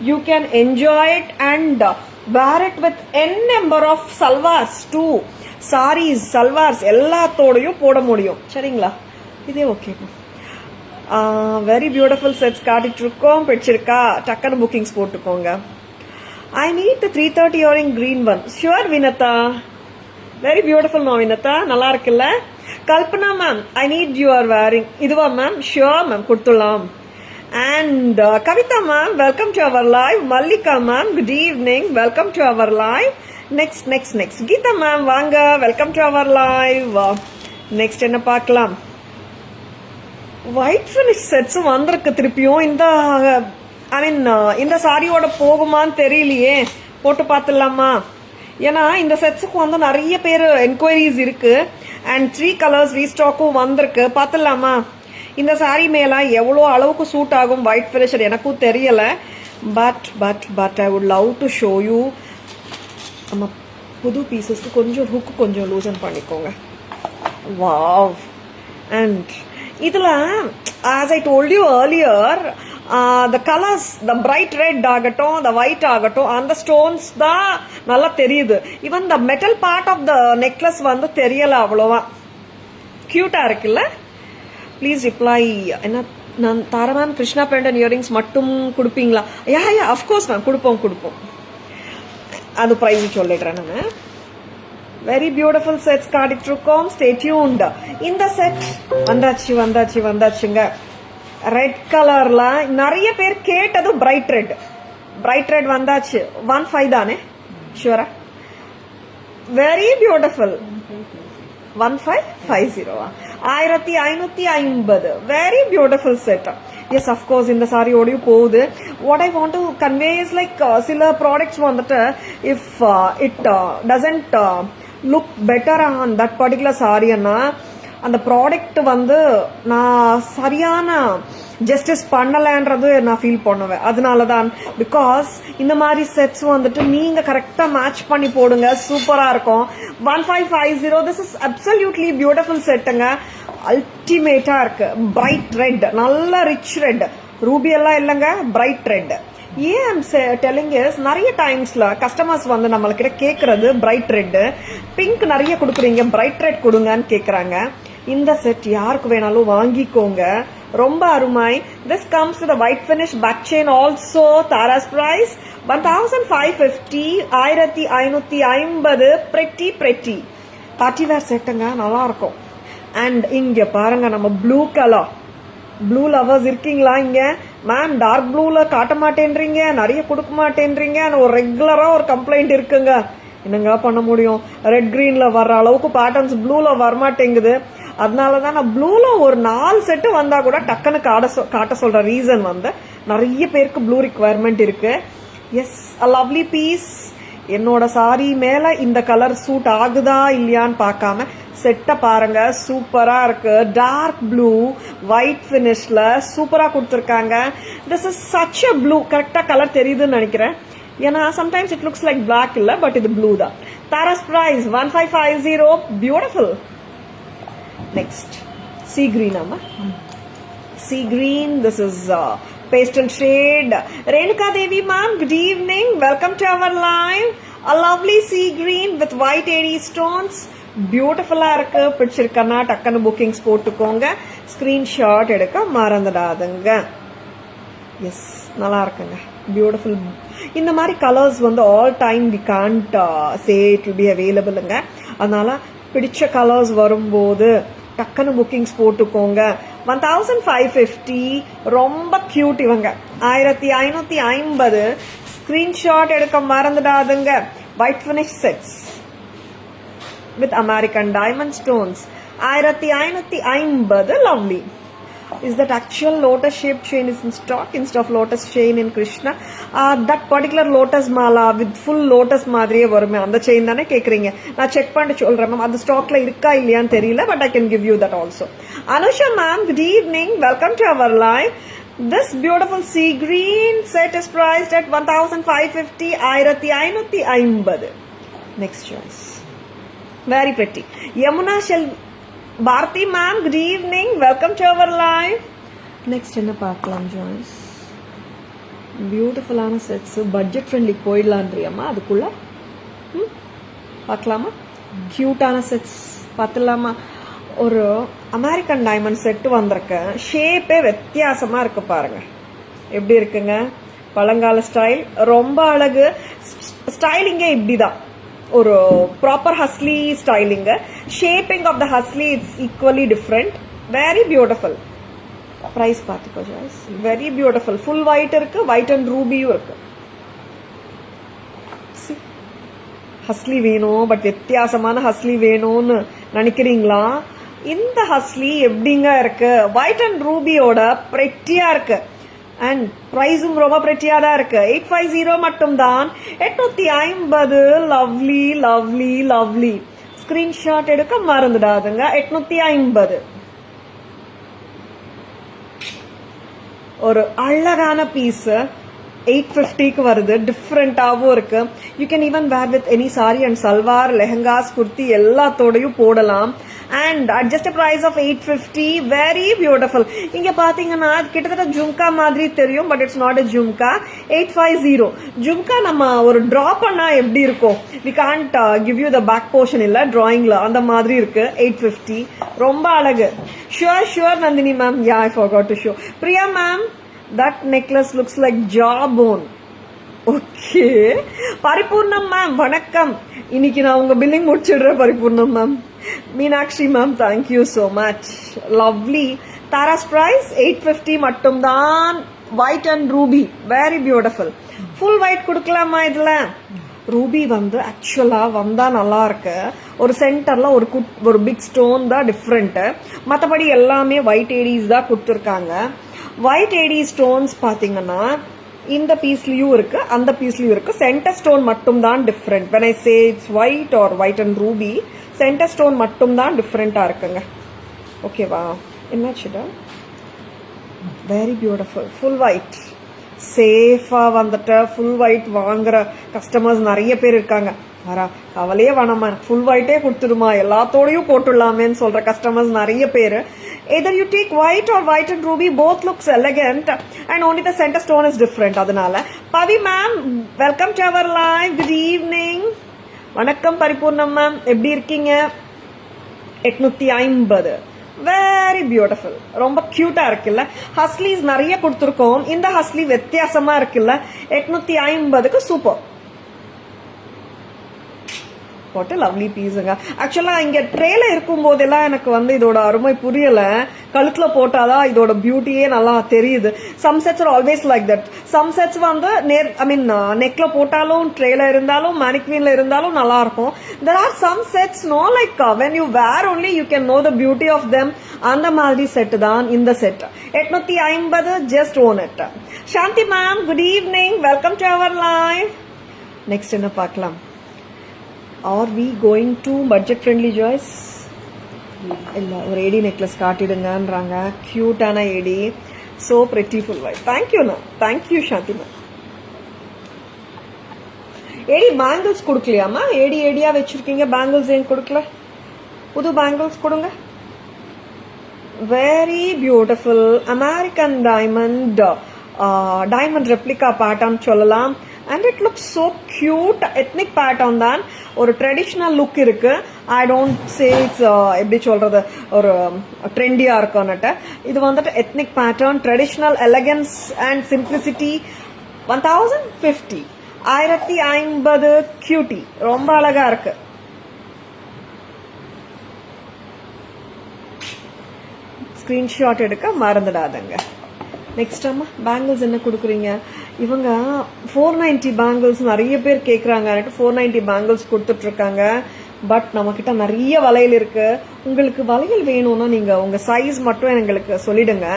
you can enjoy it and wear it with n number of salwars too. Saris, salwars எல்லாத்தோடையும் போட முடியும். சரிங்களா? இதே ஓகே. வெரி பியூட்டிஃபுல் செட்ஸ் காட்டிட்டு இருக்கோம். பிடிச்சிருக்கா? டக்குன்னு புக்கிங்ஸ் போட்டுக்கோங்க. I need 330 earring green one. Sure Vinatha, very beautiful. No Vinatha, நல்லா இருக்குல்ல? Kalpana ma'am, I need your wearing. இதுவா மேம்? ஷுவர் மேம், கொடுத்துடலாம். And Kavitha ma'am, welcome to our live. Mallika ma'am, good evening, welcome to our live. Next next next Geetha ma'am, வாங்க, welcome to our live. Next என்ன பார்க்கலாம்? White finish செட்ஸும் வந்திருக்கு திருப்பியும். இந்த ஐ மீன் இந்த சாரியோட போகுமான்னு தெரியலையே. போட்டு பார்த்துடலாமா? ஏன்னா இந்த செட்ஸுக்கு வந்து நிறைய பேர் என்கொயரிஸ் இருக்கு. அண்ட் 3 கலர்ஸ் ரீஸ்டாக்கும் வந்திருக்கு. பார்த்துடலாமா? இந்த சாரி மேல எவ்வளோ அளவுக்கு சூட் ஆகும் ஒயிட் ஃபினிஷர் எனக்கும் தெரியல. But I would love to show you. நம்ம புது பீசஸ்க்கு கொஞ்சம் ஹுக்கு கொஞ்சம் லூசன் பண்ணிக்கோங்க. வாவ். அண்ட் இதுல as I told you earlier, the colors, the bright red ஆகட்டும், the white ஆகட்டும், அந்த ஸ்டோன்ஸ் தான் நல்லா தெரியுது. Even the metal part of the necklace வந்து தெரியல அவ்வளோவா. கியூட்டா இருக்குல்ல? Please reply. என்ன நான் தாரா மேம் கிருஷ்ணா பெண்டன் இயரிங்ஸ் மட்டும் கொடுப்பீங்களா? யா அஃப்கோர்ஸ் மேம், கொடுப்போம். அது ப்ரைஸ் சொல்லிடுறேன் நான். வெரி பியூட்டிஃபுல் செட்ஸ் காட்டிட்டு இருக்கோம். Stay tuned. இந்த செட் வந்தாச்சுங்க. ரெட் கலர்ல நிறைய பேர் கேட்டது பிரைட் ரெட் வந்தாச்சு. 15 தானே? ஷூரா? Very beautiful. 1550. 1550. Very beautiful set. Yes, of course இந்த சாரியோடய போகுது. What I want to convey is like சில ப்ராடக்ட்ஸ் வந்துட்டு if it doesn't look better on that particular சாரின்னா அந்த ப்ராடக்ட் வந்து நான் சரியான ஜஸ்டிஸ் பண்ணலன்றது நான் ஃபீல் பண்ணுவேன். அதனாலதான், பிகாஸ் இந்த மாதிரி செட்ஸ் வந்துட்டு நீங்க கரெக்டா மேட்ச் பண்ணி போடுங்க, சூப்பரா இருக்கும். 1550. திஸ் இஸ் அப்சல்யூட்லி பியூட்டிஃபுல் செட்டுங்க. அல்டிமேட்டா இருக்கு. பிரைட் ரெட், நல்ல ரிச் ரெட். ரூபி எல்லாம் இல்லைங்க, பிரைட் ரெட். ஏன் ஐம் டெல்லிங் இஸ் நிறைய டைம்ஸ்ல கஸ்டமர்ஸ் வந்து நம்மள்கிட்ட கேட்கறது பிரைட் ரெட், பிங்க் நிறைய கொடுக்குறீங்க, பிரைட் ரெட் கொடுங்கன்னு கேட்கறாங்க. இந்த செட் யாருக்கு வேணாலும் வாங்கிக்கோங்க, ரொம்ப அருமை. This comes with a white finish back chain also. Tara's price 1550, 1550. pretty party wear செட்டுங்க, நல்லா இருக்கும். அண்ட் இங்க பாருங்க நம்ம ப்ளூ கலர், ப்ளூ லவர்ஸ் இருக்கீங்களா இங்க? மேம் டார்க் ப்ளூல காட்ட மாட்டேன்றீங்க, நிறைய கொடுக்க மாட்டேன்றீங்க, ஒரு ரெகுலரா ஒரு கம்ப்ளைண்ட் இருக்குங்க. என்னங்க பண்ண முடியும்? ரெட் கிரீன்ல வர்ற அளவுக்கு பேட்டர்ன்ஸ் ப்ளூல வரமாட்டேங்குது. அதனாலதான் நான் ப்ளூல ஒரு 4 செட்டு வந்தா கூட டக்குன்னு காட்ட சொல்ற ரீசன் வந்து நிறைய பேருக்கு ப்ளூ ரிக்வயர்மெண்ட் இருக்கு. Yes, a lovely piece. என்னோட சாரி மேல இந்த கலர் சூட் ஆகுதா இல்லையான்னு பார்க்காம செட்டை பாருங்க, சூப்பரா இருக்கு. டார்க் ப்ளூ ஒயிட் பினிஷ்ல சூப்பரா கொடுத்துருக்காங்க. This is such a blue. கரெக்டா கலர் தெரியுதுன்னு நினைக்கிறேன், ஏன்னா sometimes it looks like black இல்ல, பட் இது ப்ளூ தான். Tara's price 1550. Beautiful. Next sea green. Sea green, this is pastel shade. Renuka Devi ma'am, good evening, welcome to our live. A lovely sea green with white AD stones. பியூட்டிஃபுல்லா இருக்கு. பிடிச்சிருக்கனா டக்குன்னு bookings போட்டுக்கோங்க, screenshot எடுக்க மறந்துடாதுங்க. S, நல்லா இருக்குங்க, beautiful. இந்த மாதிரி colours வந்து all time we can't say it will be அவைலபிளுங்க. அதனால பிடிச்ச கலர்ஸ் வரும்போது டக்குன்னு புக்கிங்ஸ் போட்டுக்கோங்க. 1550, ரொம்ப கியூட். இவங்க 1550. ஸ்கிரீன்ஷாட் எடுக்க மறந்துடாதுங்க. White finish sets with American diamond stones. 1550. Lovely. Is that actual lotus shaped chain is in stock instead of lotus chain in Krishna? That particular lotus mala with full lotus மாதிரியே வருமே, அந்த chain தானே கேக்குறீங்க? நான் check பண்ணிட்டு சொல்றேன் ma'am, அது ஸ்டாக்ல இருக்கா இல்லையான்னு தெரியல, but I can give you that also. Anusha ma'am, good evening, welcome to our live. This beautiful sea green set is priced at 1550. 1550. Next choice. Very pretty. Yamuna Shell Bharti ma'am, good evening, welcome to our live. Next என்ன பார்க்கலாம் Joyce? பியூட்டிஃபுல்லான sets, budget friendly போயிடலான்றியம்மா, அதுக்குள்ள பார்க்கலாமா? கியூட்டான sets பார்த்துலாமா? ஒரு American diamond set வந்திருக்கு. ஷேப்பே வித்தியாசமா இருக்கு பாருங்க, எப்படி இருக்குங்க? பழங்கால ஸ்டைல், ரொம்ப அழகு. ஸ்டைலிங்கே இப்படிதான், ஒரு ப்ராப்பர் ஹஸ்லி ஸ்டைலிங். Shaping of the hasli it's equally different. Very beautiful. Price பார்த்துக்கோ Joyce. Very beautiful. Full white இருக்கு, ஒயிட் அண்ட் ரூபியும் இருக்கு. ஹஸ்லி வேணும், பட் வித்தியாசமான ஹஸ்லி வேணும்னு நினைக்கிறீங்களா? இந்த ஹஸ்லி எப்படிங்க இருக்கு? ஒயிட் அண்ட் ரூபியோட பிரெட்டியா இருக்கு. அண்ட் பிரைஸும் ரொம்ப பிரெட்டியா தான் இருக்கு. 850 மட்டும் தான். 850. Lovely lovely lovely. ஸ்கிரீன்ஷாட் எடுக்க மறந்துடாதுங்க. 850. ஒரு அழகான பீஸ் 850க்கு வருது. டிஃப்ரெண்டாவும் இருக்கு. You can even wear with any sari and salwar, lehengas, kurti எல்லாத்தோடையும் போடலாம். And at just a price of 850. Very beautiful. இங்க பாத்தீங்கன்னா கிட்டத்தட்ட ஜும்கா மாதிரி தெரியும், but it's not a jhumka. 850. Jhumka நம்ம ஒரு டிரா பண்ணா எப்படி இருக்கும்? we can't give you the back portion இல்ல, டிராயிங்ல அந்த மாதிரி இருக்கு. 850. ரொம்ப அழகு. Sure Nandini ma'am. Yeah, I forgot to show. Priya ma'am, that necklace looks like jawbone. Okay. Paripoornam ma'am வணக்கம். இன்னைக்கு நான் உங்க பில்லிங் முடிச்சிடுறேன் Paripoornam ma'am. Meenakshi ma'am, thank you so much. Lovely. Tara's price 850 மட்டும் தான். White and ruby, very beautiful. Full white கொடுக்கலாமா இதுல? Ruby வந்து ஆக்சுவலா வந்தா நல்லா இருக்கு. ஒரு சென்டர்ல ஒரு பிக் ஸ்டோன் தான் டிஃப்ரெண்ட். மற்றபடி எல்லாமே ஒயிட் ஏடிஸ் தான் கொடுத்துருக்காங்க. ஒயிட் ஏடி ஸ்டோன்ஸ் பாத்தீங்கன்னா இந்த பீஸ்லயும் இருக்கு, அந்த பீஸ்லயும் இருக்கு. சென்டர் ஸ்டோன் மட்டும் தான் different. when I say it's white or white and ruby, centre stone மட்டும் தான் டிஃப்ரெண்டா இருக்குங்க. ஓகேவா? என்னாச்சுடா? Very beautiful. ஃபுல் ஒயிட் சேஃபா வந்துட்டு ஃபுல் ஒயிட் வாங்குற கஸ்டமர்ஸ் நிறைய பேர் இருக்காங்க. கவலையே வேணாமா, ஃபுல் ஒயிட்டே கொடுத்துடுமா, எல்லாத்தோடையும் போட்டுடலாமேன்னு சொல்ற கஸ்டமர்ஸ் நிறைய பேர். Either you take white or white and ruby, both looks elegant, and only the center stone is different. Adanala. Pavi ma'am, welcome to our live. Good evening. Vanakkam Paripurnam ma'am, எப்படி இருக்கீங்க? 850. Very beautiful, ரொம்ப கியூட்டா இருக்குல்ல. ஹஸ்லீஸ் நிறைய கொடுத்துருக்கோம். இந்த ஹஸ்லி வித்தியாசமா இருக்குல்ல. 850க்கு சூப்பர். வாட் லவ்லி பீஸுங்க. ஆக்சுவலா இங்க ட்ரேல இருக்கும் போதெல்லாம் எனக்கு இதோட அருமை புரியல. கழுத்துல போட்டாதான் இதோட பியூட்டியே நல்லா தெரியுது. Some sets are always like that. Some sets நெக்ல போட்டாலும் ட்ரேல இருந்தாலும் மேனிக்வீன்ல இருந்தாலும் நல்லா இருக்கும். There are some sets no like when you wear only you can know the beauty of them. அந்த மாதிரி செட் தான் இந்த set. 850, just own it. Shanthi ma'am, good evening, welcome to our live. Next என்ன பார்க்கலாம்? Are we going to budget friendly Joyce? இல்ல, ஒரு ஏடி necklace காட்டிடுங்கன்றாங்க. கியூட்டான ஏடி, so பிரிட்டிஃபுல் white. தேங்க்யூண்ணா, thank you சாந்திமா. ஏடி bangles கொடுக்கலையாமா? ஏடியா வச்சிருக்கீங்க, பேங்கிள்ஸ் ஏன் கொடுக்கல? புது பேங்கிள்ஸ் கொடுங்க. Very beautiful American diamond replica pattern சொல்லலாம். And it looks so cute. Ethnic pattern தான். ஒரு ட்ரெடிஷ்னல் லுக் இருக்கு. ஐ டோன்ட் சே இட்ஸ் எப்படி சொல்றது, ஒரு ட்ரெண்டியா இருக்கும்னுட்டு. இது ethnic pattern, traditional elegance and simplicity. 1050, 1050 cutie, ரொம்ப அழகா இருக்கு. ஸ்கிரீன்ஷாட் எடுக்க மறந்துடாதங்க. நெக்ஸ்ட் அம்மா, பேங்கிள்ஸ் என்ன கொடுக்குறீங்க? இவங்க 490 பேங்கிள்ஸ் நிறைய பேர் கேட்குறாங்க. 490 பேங்கிள்ஸ் கொடுத்துட்டு இருக்காங்க. பட் நம்ம கிட்ட நிறைய வளையல் இருக்கு. உங்களுக்கு வளையல் வேணும்னா நீங்க உங்க சைஸ் மட்டும் எங்களுக்கு சொல்லிடுங்க.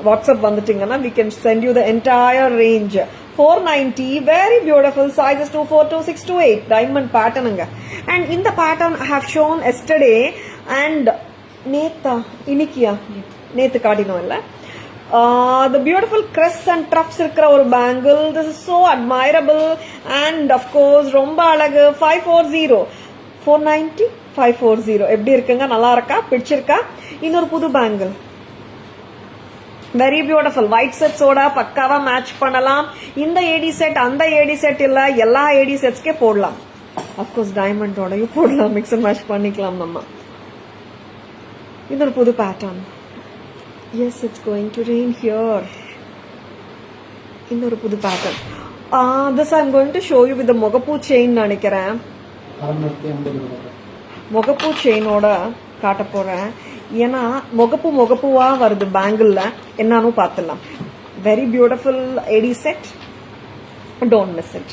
வாட்ஸ்அப் வந்துட்டீங்கன்னா we can send you the entire range. 490, very beautiful sizes 24, 26 to 8 diamond patternங்க. And இந்த pattern I have shown yesterday and நேத்து காட்டினோம் இல்ல. The beautiful crests and troughs இருக்கிற ஒரு bangle. This is so admirable and of course ரொம்ப அழகு. 540, 490, 540. எப்படி இருக்குங்க? நல்லா இருக்கா? பிடிச்சிருக்கா? இன்னொரு புது பேங்கிள், வெரி பியூட்டிஃபுல். ஒயிட் செட்ஸோட பக்காவா மேட்ச் பண்ணலாம். இந்த ஏடி செட் அந்த ஏடி செட் இல்ல, எல்லா ஏடி செட்ஸ்க்கே போடலாம். அப்கோர்ஸ் டைமண்டோடயும் போடலாம், மிக்ஸ் அண்ட் மேட்ச் பண்ணிக்கலாம் நம்ம. இன்னொரு புது pattern. Yes, it's going to rain here. இன்னொரு புது pattern. This I'm going to show you with the Mogapu chain நினைக்கிறேன். Mogapu chain ஓட காட்ட போறேன். ஏன்னா மொகப்புவா வருது பேங்கிள்ல. என்னன்னு பார்த்துலாம். Very beautiful AD set. Don't miss it.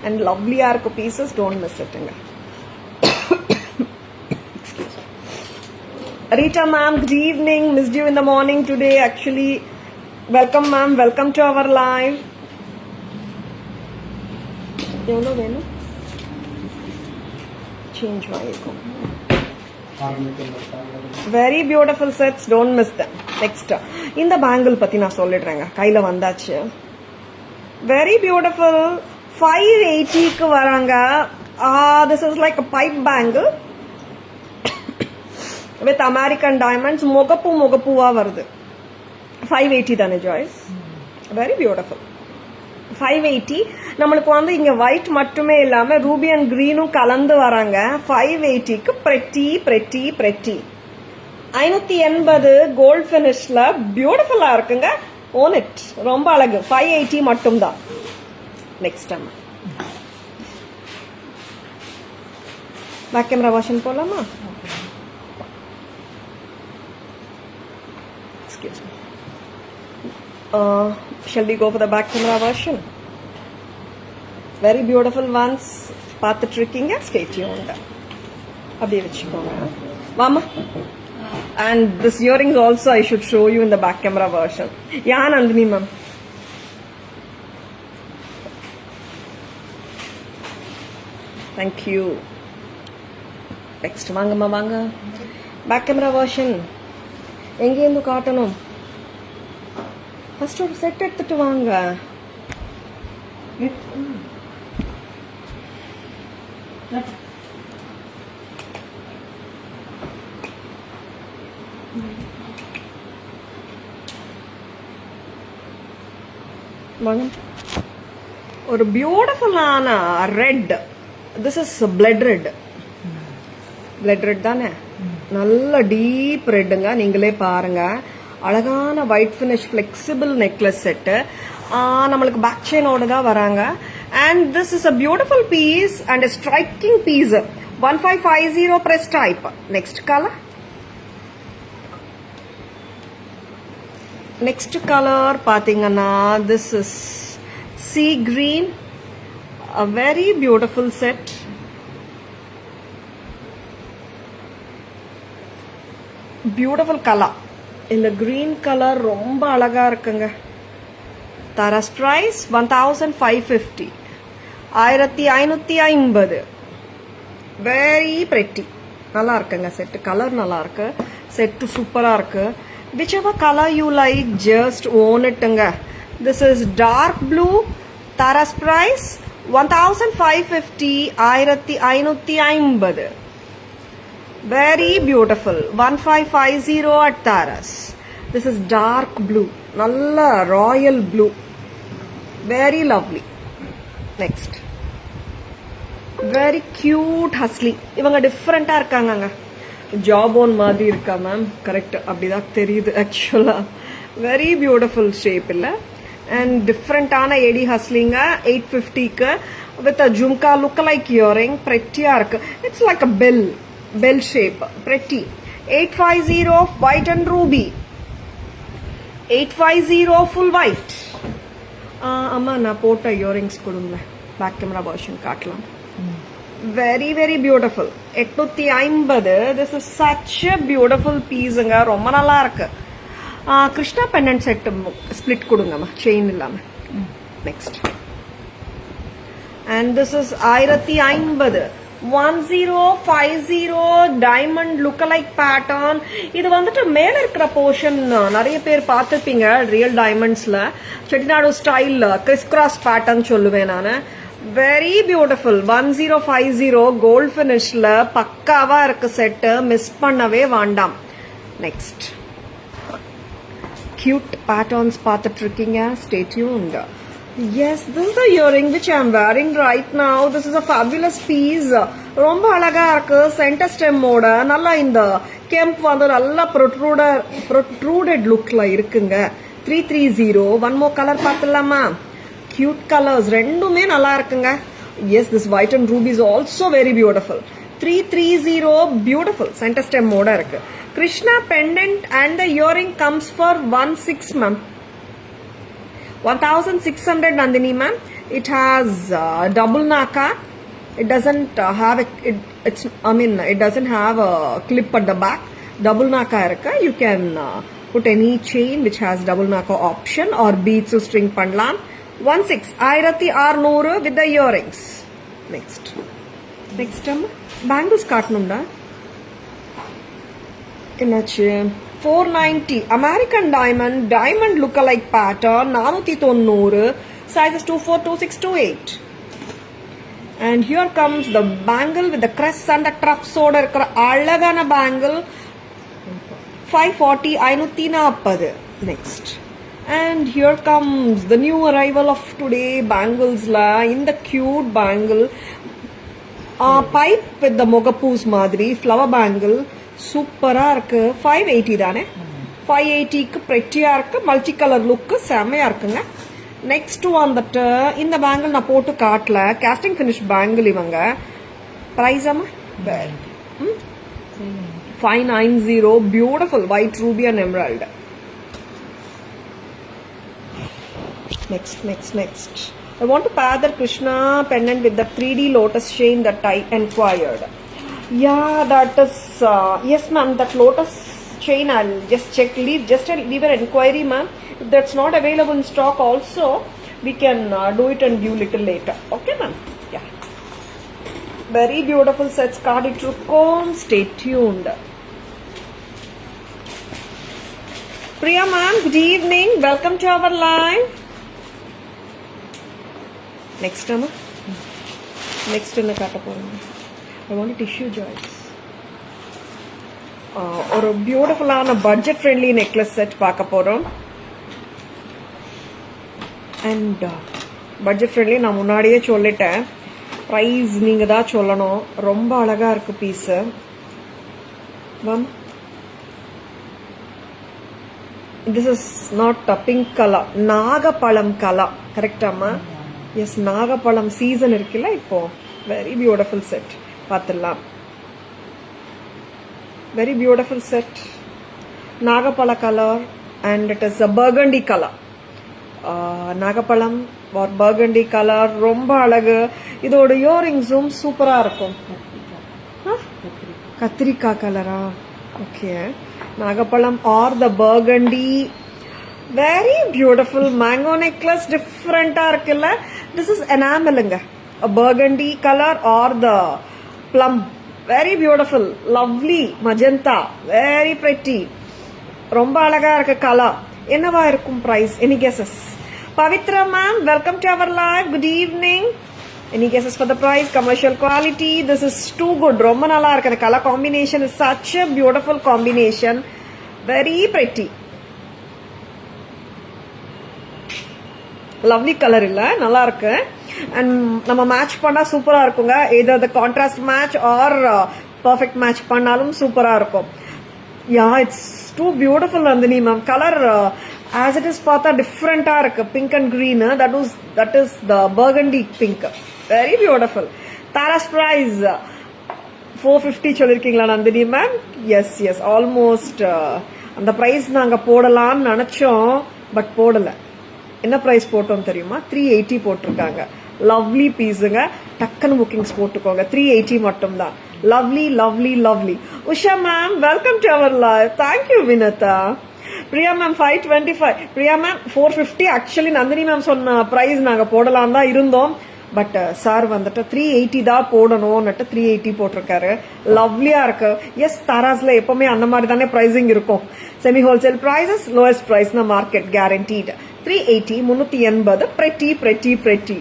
And lovely இருக்க pieces, don't miss it. Rita ma'am, good evening. Missed you in the morning today actually. Welcome ma'am, welcome to our live. எவ்வளோ வேணும்? Change வாங்கிருக்கோம். Very beautiful sets, don't miss them. Next, இந்த bangle பத்தி நான் சொல்லிடுறேங்க. கையில வந்தாச்சு. Very beautiful. 580க்கு வராங்க. This is like a pipe bangle with American diamonds. மொகப்புவா வருது. 580 தானே ஜாய்ஸ்? Very beautiful. 580. நம்மளுக்கு இங்க ஒயிட் மட்டுமே இல்லாம ரூபி அண்ட் கிரீனும் கலந்து வராங்க. 580க்கு pretty. 580 கோல்ட் பினிஷ்ல பியூட்டிஃபுல்லா இருக்குங்க. ஓன் இட், ரொம்ப அழகு. 580 மட்டும் தான். நெக்ஸ்ட் டைம் பேக் கேமரா வாஷன் போலாமா? Excuse me. Shall we go for the back camera version? Very beautiful ones. பார்த்துட்டு இருக்கீங்க. Stay tuned. அப்படியே வச்சுக்கோங்க. வாமா. And this earrings also I should show you in the back camera version. Yeah, Nandini ma'am. Thank you. Next, வாங்க. Back camera version. எங்கேருந்து காட்டணும்? First ஒரு set எடுத்துட்டு வாங்க. ஒரு பியூட்டிஃபுல்லான red. This is blood red. Blood red தானே, நல்ல டீப் ரெட்டுங்க. நீங்களே பாருங்க, அழகான white finish flexible necklace set. நம்மளுக்கு பேக் செயினோட தான் வராங்க. And this is a beautiful piece and a striking piece. 1550 press type. Next color. Next color பாத்தீங்கன்னா this is sea green. A very beautiful set. Beautiful color. இந்த green color ரொம்ப அழகா இருக்குங்க. Tara's price 1550. 1550. Very pretty. நல்லா இருக்குங்க set. Colour நல்லா இருக்கு. Set சூப்பரா இருக்கு. Whichever color you like, just own itங்க. This is dark blue. Tara's price 1550. 1550. Very beautiful. 1550 at Tara's. This is dark blue. Nalla royal blue. Very lovely. Next. Very cute husly. இவங்க டிஃப்ரெண்டா இருக்காங்க. Job own மாதிரி இருக்கா ma'am? Correct, அப்படிதான் தெரியுது ஆக்சுவலா. Very beautiful shape இல்ல. And டிஃப்ரெண்டான ஏடி ஹஸ்லிங்க 850க்கு with a jhumka look like earring. பிரெட்டியா இருக்கு. It's like a bell shape. Pretty. 850 white and ruby. 850 full white. அம்மா நான் போட்ட இயரிங்ஸ் கொடுங்களேன். பேக் கேமரா வெர்ஷன் காட்டலாம். Very very beautiful. 850. This is such a beautiful pieceங்க. ரொம்ப நல்லா இருக்கு. கிருஷ்ணா பெண்டன்ட் செட் ஸ்பிளிட் கொடுங்கம்மா, செயின் இல்லாம. Next. And this is 1550. 1050 diamond look like pattern. இது வந்துட்டு மேல இருக்கிற போர்ஷன் நிறைய பேர் பார்த்துருப்பீங்க ரியல் டைமண்ட்ஸ்ல. Chettinad style criss cross pattern சொல்லுவேன் நானு. Very beautiful. 1050 கோல்ட் ஃபினிஷ்ல பக்காவா இருக்கு செட்டு. மிஸ் பண்ணவே வேண்டாம். நெக்ஸ்ட். கியூட் பேட்டர்ன்ஸ் பார்த்துட்டு இருக்கீங்க. Stay tuned. Yes, this is the earring which I am wearing right now. This is a fabulous piece. ரொம்ப அழகா இருக்கு. சென்டர் ஸ்டெம்மோட நல்லா இந்த கெம்ப் வந்து நல்லா ப்ரொட்ரூடட் லுக்ல இருக்குங்க. 330. ஒன் மோர் கலர் பார்த்துலாமா? Cute colors. ரெண்டுமே நல்லா இருக்குங்க. Yes, this white and ruby is also very beautiful. 330. Beautiful. Center stem மோட இருக்கு. Krishna pendant and the earring comes for 16 ma'am. 1600 Nandini ma'am. It has double naka. It doesn't have it doesn't have a clip at the back. Double naka irukka. You can put any chain which has double naka option or beads to string pannalam. 16,600 with the earrings. Next bangles காட்டணும்டா. என்னாச்சு? 490 American diamond look-alike pattern. 490. Sizes 24, 26, 28. And here comes the bangle with the crest and the truffs oda irukra alagana bangle. 540. 540. Next. And here comes the new arrival of today bangles la. In the cute bangle. Pipe with the mogapoos madri flower bangle. சூப்பரா இருக்கு. 580 தானே? 580க்கு pretty-ஆ இருக்கு. Multi colour look செமையா இருக்குங்க. Next வந்துட்டு இந்த bangle நான் போட்டு காட்டல. காஸ்டிங் ஃபினிஷ் பேங்கிள் இவங்க. பிரைஸ் அம்மா 590. Beautiful white ruby and emerald. Next. I want to pair the Krishna pendant with the 3D lotus chain that I inquired. Yeah, that is yes ma'am, that lotus chain I'll just check. Leave an inquiry ma'am. If that's not available in stock also, we can do it and give little later. Okay ma'am? Yeah. Very beautiful sets. Cardi Trucom. Stay tuned. Priya ma'am, good evening. Welcome to our live. Next ma'am. Next in the catapult. I want tissue joints. ஒரு பியூட்டிஃபுல்லான budget friendly necklace set பார்க்க போறோம். And budget friendly நான் முன்னாடியே சொல்லிட்டேன், price நீங்கள் தான் சொல்லணும். ரொம்ப அழகாக இருக்குது piece. Ma'am this is not a pink colour, நாகப்பழம் கலர் கரெக்டாமா? எஸ், நாகப்பழம் சீசன் இருக்குல்ல இப்போ. வெரி பியூட்டிஃபுல் செட், பார்த்துடலாம். வெரி பியூட்டிஃபுல் செட், நாகப்பழ colour and it is a burgundy colour. நாகப்பழம் ஒரு பர்கண்டி கலர், ரொம்ப அழகு. இதோட இயரிங்ஸும் சூப்பராக இருக்கும். கத்திரிக்காய் கலரா? ஓகே, நாகப்பழம் or the burgundy. Very beautiful mango necklace, டிஃப்ரெண்டா இருக்குல்ல. திஸ் இஸ் எனாமலுங்க, burgundy colour or the plum. Very beautiful, lovely magenta, very pretty, ரொம்ப அழகா இருக்கு கலர். என்னவா இருக்கும் price? Any guesses? Pavithra ma'am, welcome to our live. Good evening. Any guesses for the price? Commercial quality. This is too good. ரொம்ப நல்லா இருக்கு. The color combination is such a beautiful combination. Very pretty. Lovely color இல்ல, நல்லா இருக்கு. And நம்ம match பண்ணா சூப்பரா இருக்குங்க. either the contrast match or perfect match பண்ணாலும் சூப்பரா இருக்கும். Yeah, it's too beautiful Nandini ma'am. Color as it is பார்த்தா டிஃப்ரெண்டா இருக்கு. pink and green. That is the burgundy pink. Very beautiful. Tara's price 450 சொல்லிருக்கீங்களா Nandini ma'am? Yes yes, almost அந்த price நாங்க போடலாம்னு நினைச்சோம், பட் போடல. என்ன பிரைஸ் போட்டோம் தெரியுமா? 380 போட்டிருக்காங்க. லவ்லி பீஸுங்க, டக்குன்னு புக்கிங்ஸ் போட்டுக்கோங்க. 380 மட்டும் தான். Lovely lovely lovely. Usha ma'am, welcome to our live. Thank you Vinatha. Priya ma'am 525. Priya ma'am 450. Actually Nandini ma'am சொன்ன பிரைஸ் நாங்க போடலாம் தான் இருந்தோம், பட் சார் வந்துட்டு 380 தான் போடணும்னுட்டு 380 போட்டிருக்காரு. லவ்லியா இருக்கு. எஸ், தாராஸ்ல எப்பவுமே அந்த மாதிரி தானே பிரைசிங் இருக்கும். Semi wholesale prices, lowest price market guaranteed. 380, 380. pretty pretty pretty.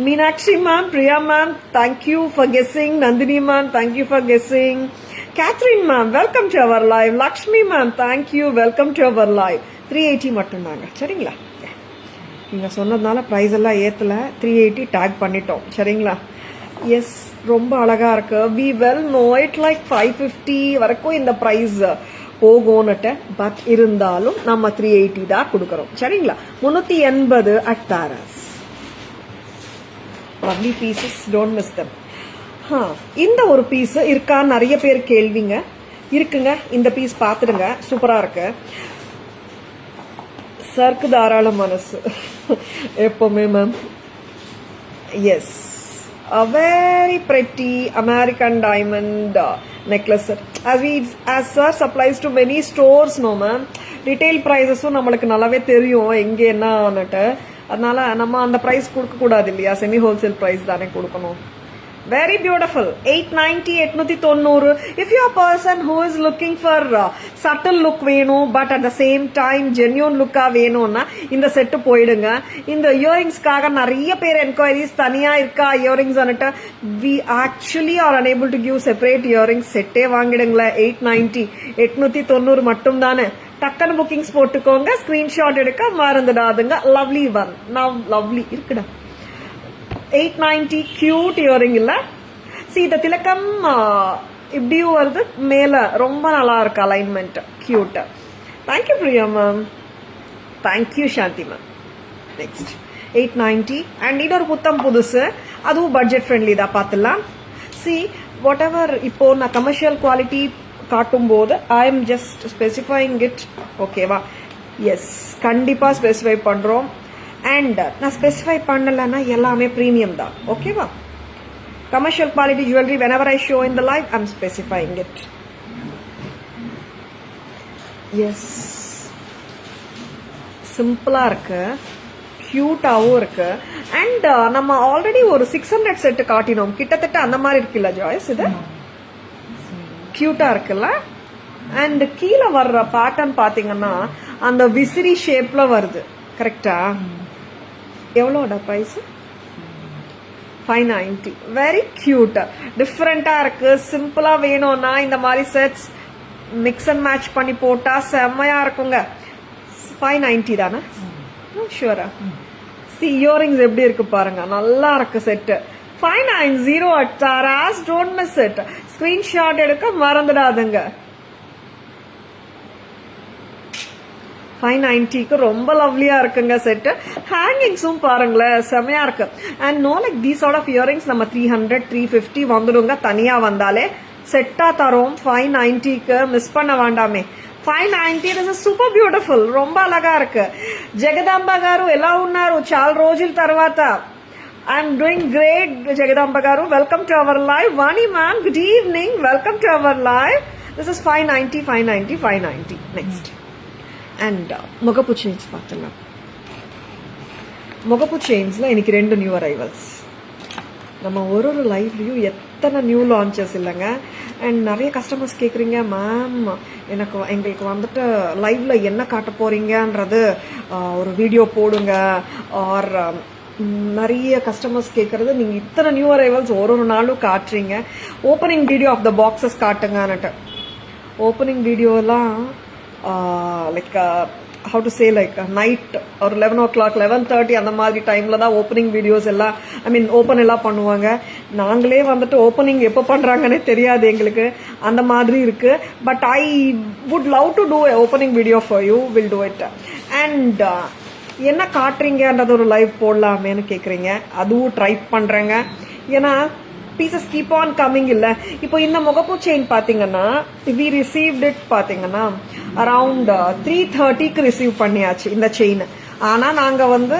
Meenakshi ma'am, Priya ma'am, thank you for guessing. Nandini ma'am, thank you for guessing. Catherine ma'am, welcome to our live. Lakshmi ma'am, thank you, welcome to our live. 380 மட்டும் தாங்க, சரிங்களா? நீங்க சொன்னதுனால price எல்லாம் ஏத்தல, 380 take பண்ணிட்டோம், சரிங்களா? S, ரொம்ப அழகா இருக்கு. we well know it like 550 வரைக்கும் இந்த பிரைஸ் போகும்னுட்டு, பட் இருந்தாலும் நம்ம 380 தான் கொடுக்கறோம், சரிங்களா? 380 at Taras. lovely pieces, don't miss them. இந்த ஒரு பீஸ் இருக்கா நிறைய பேர் கேள்விங்க. இருக்குங்க, இந்த பீஸ் பாத்துடுங்க, சூப்பரா இருக்கு. சர்க்கு தாராள மனசு எப்பவுமே மேம். Yes, a very pretty American diamond necklace set. As sir supplies to many stores, no ma'am. retail prices நம்மளுக்கு நல்லாவே தெரியும் எங்க என்னன்னுட்டு. அதனால நம்ம அந்த பிரைஸ் கொடுக்க கூடாது இல்லையா? செமி ஹோல்சேல் பிரைஸ் தானே கொடுக்கணும். Very beautiful. 890, 890. If you are a person who is looking for subtle look வேணும், but at the same time genuine look வேணும்னா இந்த செட் போயிடுங்க. இந்த இயரிங்ஸ்க்காக நிறைய பேர் என்கொயரிஸ் தனியா இருக்கா earrings அனுட்டு. we actually are unable to give separate earrings. செட்டே வாங்கிடுங்களேன். 890, 890 மட்டும் தானே. டக்குன்னு புக்கிங்ஸ் போட்டுக்கோங்க. ஸ்கிரீன்ஷாட் எடுக்க மறந்துடாதுங்க. Lovely one. லவ்லி இருக்குடா. 890 கியூட் இயரிங் இல்ல. இந்த திலக்கம் இப்படியும் வருது மேல, ரொம்ப நல்லா இருக்கு alignment, cute. Thank you Priya ma'am, thank you Shanthi ma'am. Next 890 and இன்னொரு புத்தம் புதுசு, அதுவும் பட்ஜெட் ஃப்ரெண்ட்லி தான், பார்த்துலாம். சி வாட் எவர் இப்போ நான் கமர்ஷியல் குவாலிட்டி காட்டும் போது I am just specifying it, ஓகேவா? எஸ், கண்டிப்பா ஸ்பெசிஃபை பண்றோம். அண்ட் நான் ஸ்பெசிஃபை பண்ணலன்னா எல்லாமே ப்ரீமியம் தான், ஓகேவா? Commercial quality jewellery whenever I show in the live I'm specifying it. Yes, சிம்பிளா இருக்கு, கியூட்டாவும் இருக்கு. அண்ட் நம்ம ஆல்ரெடி ஒரு 600 செட் காட்டினோம், கிட்டத்தட்ட அந்த மாதிரி இருக்குல்ல ஜாய்ஸ்? இது கியூட்டா இருக்குல்ல? அண்ட் கீழே வர்ற பேட்டர்ன் பாத்தீங்கன்னா அந்த விசிறி ஷேப்ல வருது, கரெக்டா? எவ்வளோட பிரைஸ்? 590. வெரி கியூட், டிஃப்ரெண்டா இருக்கு. சிம்பிளா வேணும்னா இந்த மாதிரி செட்ஸ் மிக்ஸ் அண்ட் மேட்ச் பண்ணி போட்டா செம்மையா இருக்குங்க. 590 தானே? ஷூரா? சி இயரிங்ஸ் எப்படி இருக்கு பாருங்க, நல்லா இருக்கு set. 590 at Taras. Don't miss it. Screenshot எடுக்க மறந்துடாதுங்க. 590க்கு ரொம்ப லவ்லியா இருக்குங்க செட். ஹேங்கிங்ஸும் பாருங்களேன் செமையா இருக்கு. And no like the sort of earrings நம்ம 300 350 வந்துடுங்க தனியா வந்தாலே. செட்டா தரோம் 590க்கு, மிஸ் பண்ண வேண்டாமே. 590 this is super beautiful. ரொம்ப అలగా இருக்கு. జగదాంబ గారు ఎలా ఉన్నారు? చాలా రోజుల తర్వాత. I'm doing great, Jagadamba garu. Welcome to our live. Vani ma'am, good evening. Welcome to our live. This is 590, 590, 590. Next. And Mogapu chains paatala. Mogapu chains la iniki rendu new arrivals. நம்ம ஒரு லைவ்லயும் எத்தனை new launches இல்லைங்க. And நிறைய customers கேட்குறீங்க, ma'am எங்களுக்கு வந்துட்டு லைவ்ல என்ன காட்ட போறீங்கன்றது ஒரு வீடியோ போடுங்க. ஆர் நிறைய கஸ்டமர்ஸ் கேட்கறது, நீங்க இத்தனை நியூ அரைவல்ஸ் ஒரு நாளும் காட்டுறீங்க, opening video of the boxes காட்டுங்கன்னுட்டு. ஓப்பனிங் வீடியோ எல்லாம் like how to say like night or 11 o'clock 11:30 அந்த மாதிரி டைம்ல தான் ஓப்பனிங் வீடியோஸ் எல்லாம் ஓப்பன் எல்லாம் பண்ணுவாங்க. நாங்களே வந்துட்டு ஓப்பனிங் எப்போ பண்றாங்கன்னே தெரியாது எங்களுக்கு, அந்த மாதிரி இருக்கு. But I would love to do opening video for you, will do it. And என்ன காட்டுறீங்கன்றது ஒரு லைவ் போடலாமேன்னு கேக்குறீங்க, அதுவும் ட்ரை பண்றேங்க. ஏன்னா பீசஸ் கீப் ஆன் கம்மிங் இல்ல. இப்போ இந்த முகப்பு செயின் பாத்தீங்கன்னா வி ரிசீவ்ட் இட் பாத்தீங்கன்னா அரவுண்ட் 3:30க்கு ரிசீவ் பண்ணியாச்சு இந்த செயின். ஆனா நாங்க வந்து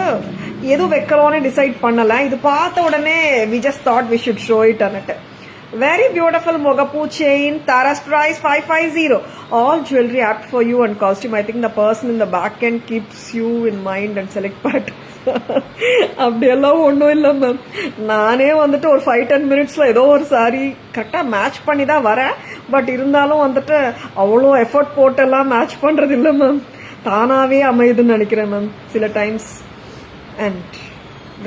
எது வைக்கிறோன்னு டிசைட் பண்ணல. இது பார்த்த உடனே we just thought we should show it and. Very beautiful Mogapu chain. Tara's price 550. All jewelry apt for you and costume. I think the person in the back end keeps you in mind and select part. அப்படியெல்லாம் ஒன்றும் இல்லை ma'am. நானே வந்துட்டு ஒரு 5-10 மினிட்ஸ்ல ஏதோ ஒரு sorry கரெக்டா மேட்ச் பண்ணி தான் வரேன். பட் இருந்தாலும் வந்துட்டு அவ்வளோ எஃபர்ட் போட்டெல்லாம் மேட்ச் பண்றது இல்லை மேம், தானாவே அமையுதுன்னு நினைக்கிறேன் மேம் சில times. And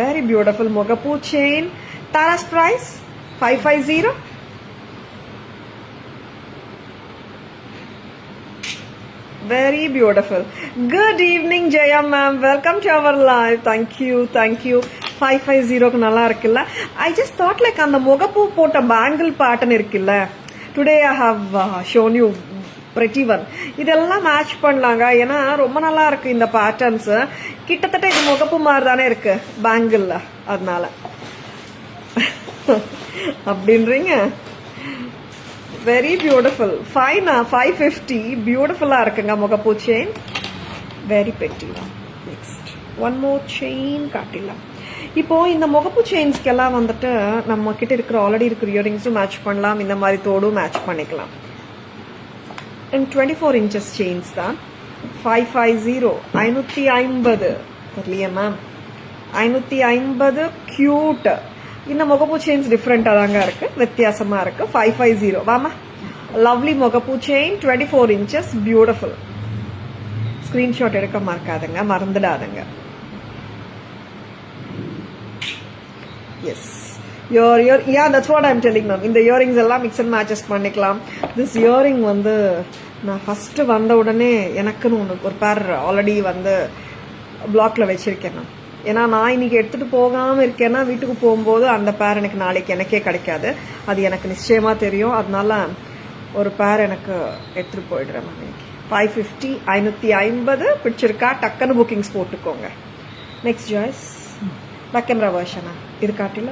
very beautiful Mogapu chain. Tara's price 550. Very beautiful. Good evening Jaya ma'am. Welcome to our live. Thank you. 550க்கு நல்லா இருக்குல்ல. I just thought like அந்த Mogapu போட்ட பேங்கிள் பேட்டர்ன் இருக்குல்ல, today I have shown you pretty one. இதெல்லாம் match பண்ணலாங்க. ஏன்னா ரொம்ப நல்லா இருக்கு இந்த பேட்டர்ன்ஸ். கிட்டத்தட்ட இது Mogapu மாதிரி தானே இருக்கு பேங்கிள், அதனால அப்படின்றீங்க. Very beautiful. 550 பியூட்டிஃபுல்லா இருக்குங்க Mogapu chain. Very pretty. Next one more chain காட்டிடலாம். இப்போ இந்த Mogapu chainsக்கு எல்லாம் வந்துட்டு நம்ம கிட்ட இருக்கிற ஆல்ரெடி இருக்கிற இயரிங்ஸும் மேட்ச் பண்ணலாம், இந்த மாதிரி தோடும் மேட்ச் பண்ணிக்கலாம். அண்ட் 24 inches செயின்ஸ் தான். 550 550 தெரியலையா மேம்? 550 கியூட். இந்த Mogapu chains டிஃப்ரெண்டா தாங்க இருக்கு, வித்தியாசமா இருக்கு. 550 வாமா. Lovely Mogapu chain 24 inches beautiful. Screenshot எடுக்க மறக்காதுங்க, மறந்துடாதுங்க. Yes yeah that's what I'm telling ma'am. இந்த இயரிங்ஸ் எல்லாம் மிக்ஸ் அண்ட் மேட்சஸ் பண்ணிக்கலாம். திஸ் இயரிங் வந்து நான் ஃபர்ஸ்ட் வந்த உடனே எனக்குன்னு ஒரு பேர் ஆல்ரெடி வந்து பிளாக்ல வச்சிருக்கேன் நான். ஏன்னா நான் இன்னைக்கு எடுத்துட்டு போகாம இருக்கேன்னா வீட்டுக்கு போகும்போது அந்த பேர் எனக்கு நாளைக்கு எனக்கே கிடைக்காது, அது எனக்கு நிச்சயமா தெரியும். அதனால ஒரு பேர் எனக்கு எடுத்துட்டு போயிடுறேன். 550 550 பிடிச்சிருக்கா டக்குன்னு புக்கிங்ஸ் போட்டுக்கோங்க. நெக்ஸ்ட் ஜாய்ஸ் பேக் கேமரா வெர்ஷனா இது காட்டில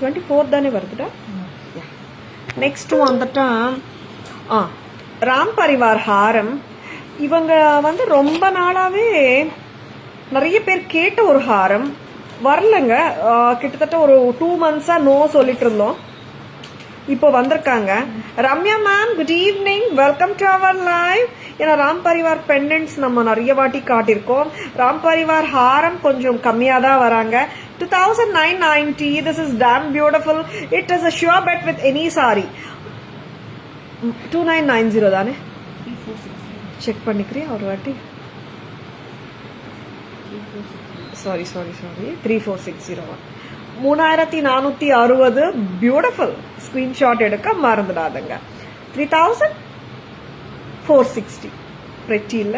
24 தானே வருதுடா. நெக்ஸ்ட் வந்துட்டா ராம் பரிவார் ஹாரம். இவங்க வந்து ரொம்ப நாளாவே நிறைய பேர் கேட்ட ஒரு ஹாரம் வரலங்க. கிட்டத்தட்ட ஒரு 2 months நோ சொல்லிட்டு இருந்தோம். இப்போ வந்திருக்காங்க. Ramya ma'am good evening, welcome to our live. ஏன்னா ராம் பரிவார் பெண்டன்ட்ஸ் நம்ம நிறைய வாட்டி காட்டியிருக்கோம். ராம் பரிவார் ஹாரம் கொஞ்சம் கம்மியா தான் வராங்க. 2990. This is damn beautiful. It is a sure bet with any saree. 2990 தானே? செக் பண்ணிக்கிறேன் ஒரு வாட்டி. Sorry 3460 3460 beautiful. ஸ்கிரீன்ஷாட் எடுக்க மறந்துடாதுங்க. 3460 பிரெட்டி இல்ல.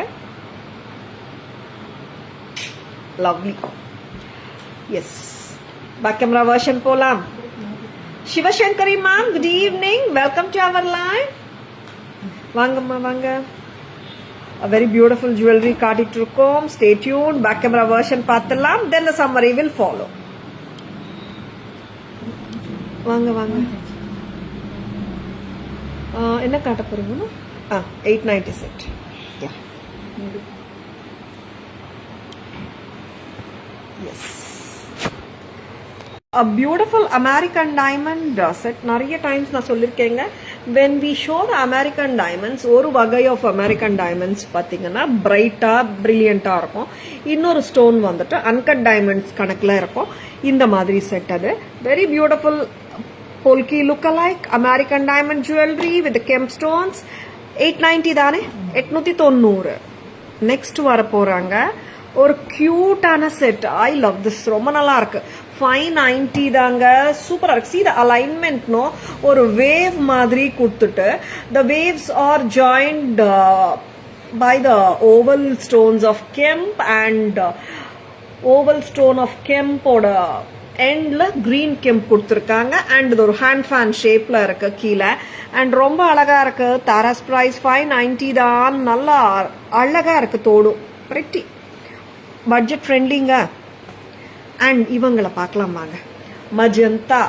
lovely. Yes, back camera version polam. Shivashankari ma'am, good evening, welcome to our live. Vanga vanga. A very beautiful jewelry காட்டிட்டு இருக்கோம். Stay tuned. Back camera version பார்த்துலாம். Then the summary will follow. வாங்க வாங்க. என்ன காட்ட போறீங்க? 890 set. Yeah. Yes. A beautiful American diamond set. நிறைய times நான் சொல்லிருக்கேங்க. When we show the American diamonds, ஒரு வகை of American diamonds பார்த்தீங்கன்னா பிரைட்டா பிரில்லியண்டா இருக்கும். இன்னொரு ஸ்டோன் வந்துட்டு அன்கட் டைமண்ட்ஸ் கணக்குல இருக்கும். இந்த மாதிரி செட் அது very beautiful polki look-alike American diamond jewelry with the kemp stones. 890 தானே, 890. நெக்ஸ்ட் வர போறாங்க ஒரு கியூட்டான செட். ஐ லவ் திஸ், ரொம்ப நல்லா இருக்கு. 590 தாங்க, சூப்பரா இருக்கு. See the alignment, no, ஒரு வேவ் மாதிரி கொடுத்துட்டு the waves are joined by the oval stones of kemp and oval stone of kemp ஓட எண்ட்ல கிரீன் கெம்ப் கொடுத்துருக்காங்க. அண்ட் இது ஒரு ஹேண்ட் ஃபேன் ஷேப்ல இருக்கு கீழே. அண்ட் ரொம்ப அழகா இருக்கு. தாராஸ் பிரைஸ் 590 தான். நல்லா அழகா இருக்கு, தோடும் பிரிட்டி பட்ஜெட் ஃப்ரெண்ட்லிங்க. அண்ட் இவங்களை பார்க்கலாம் வாங்க. Magenta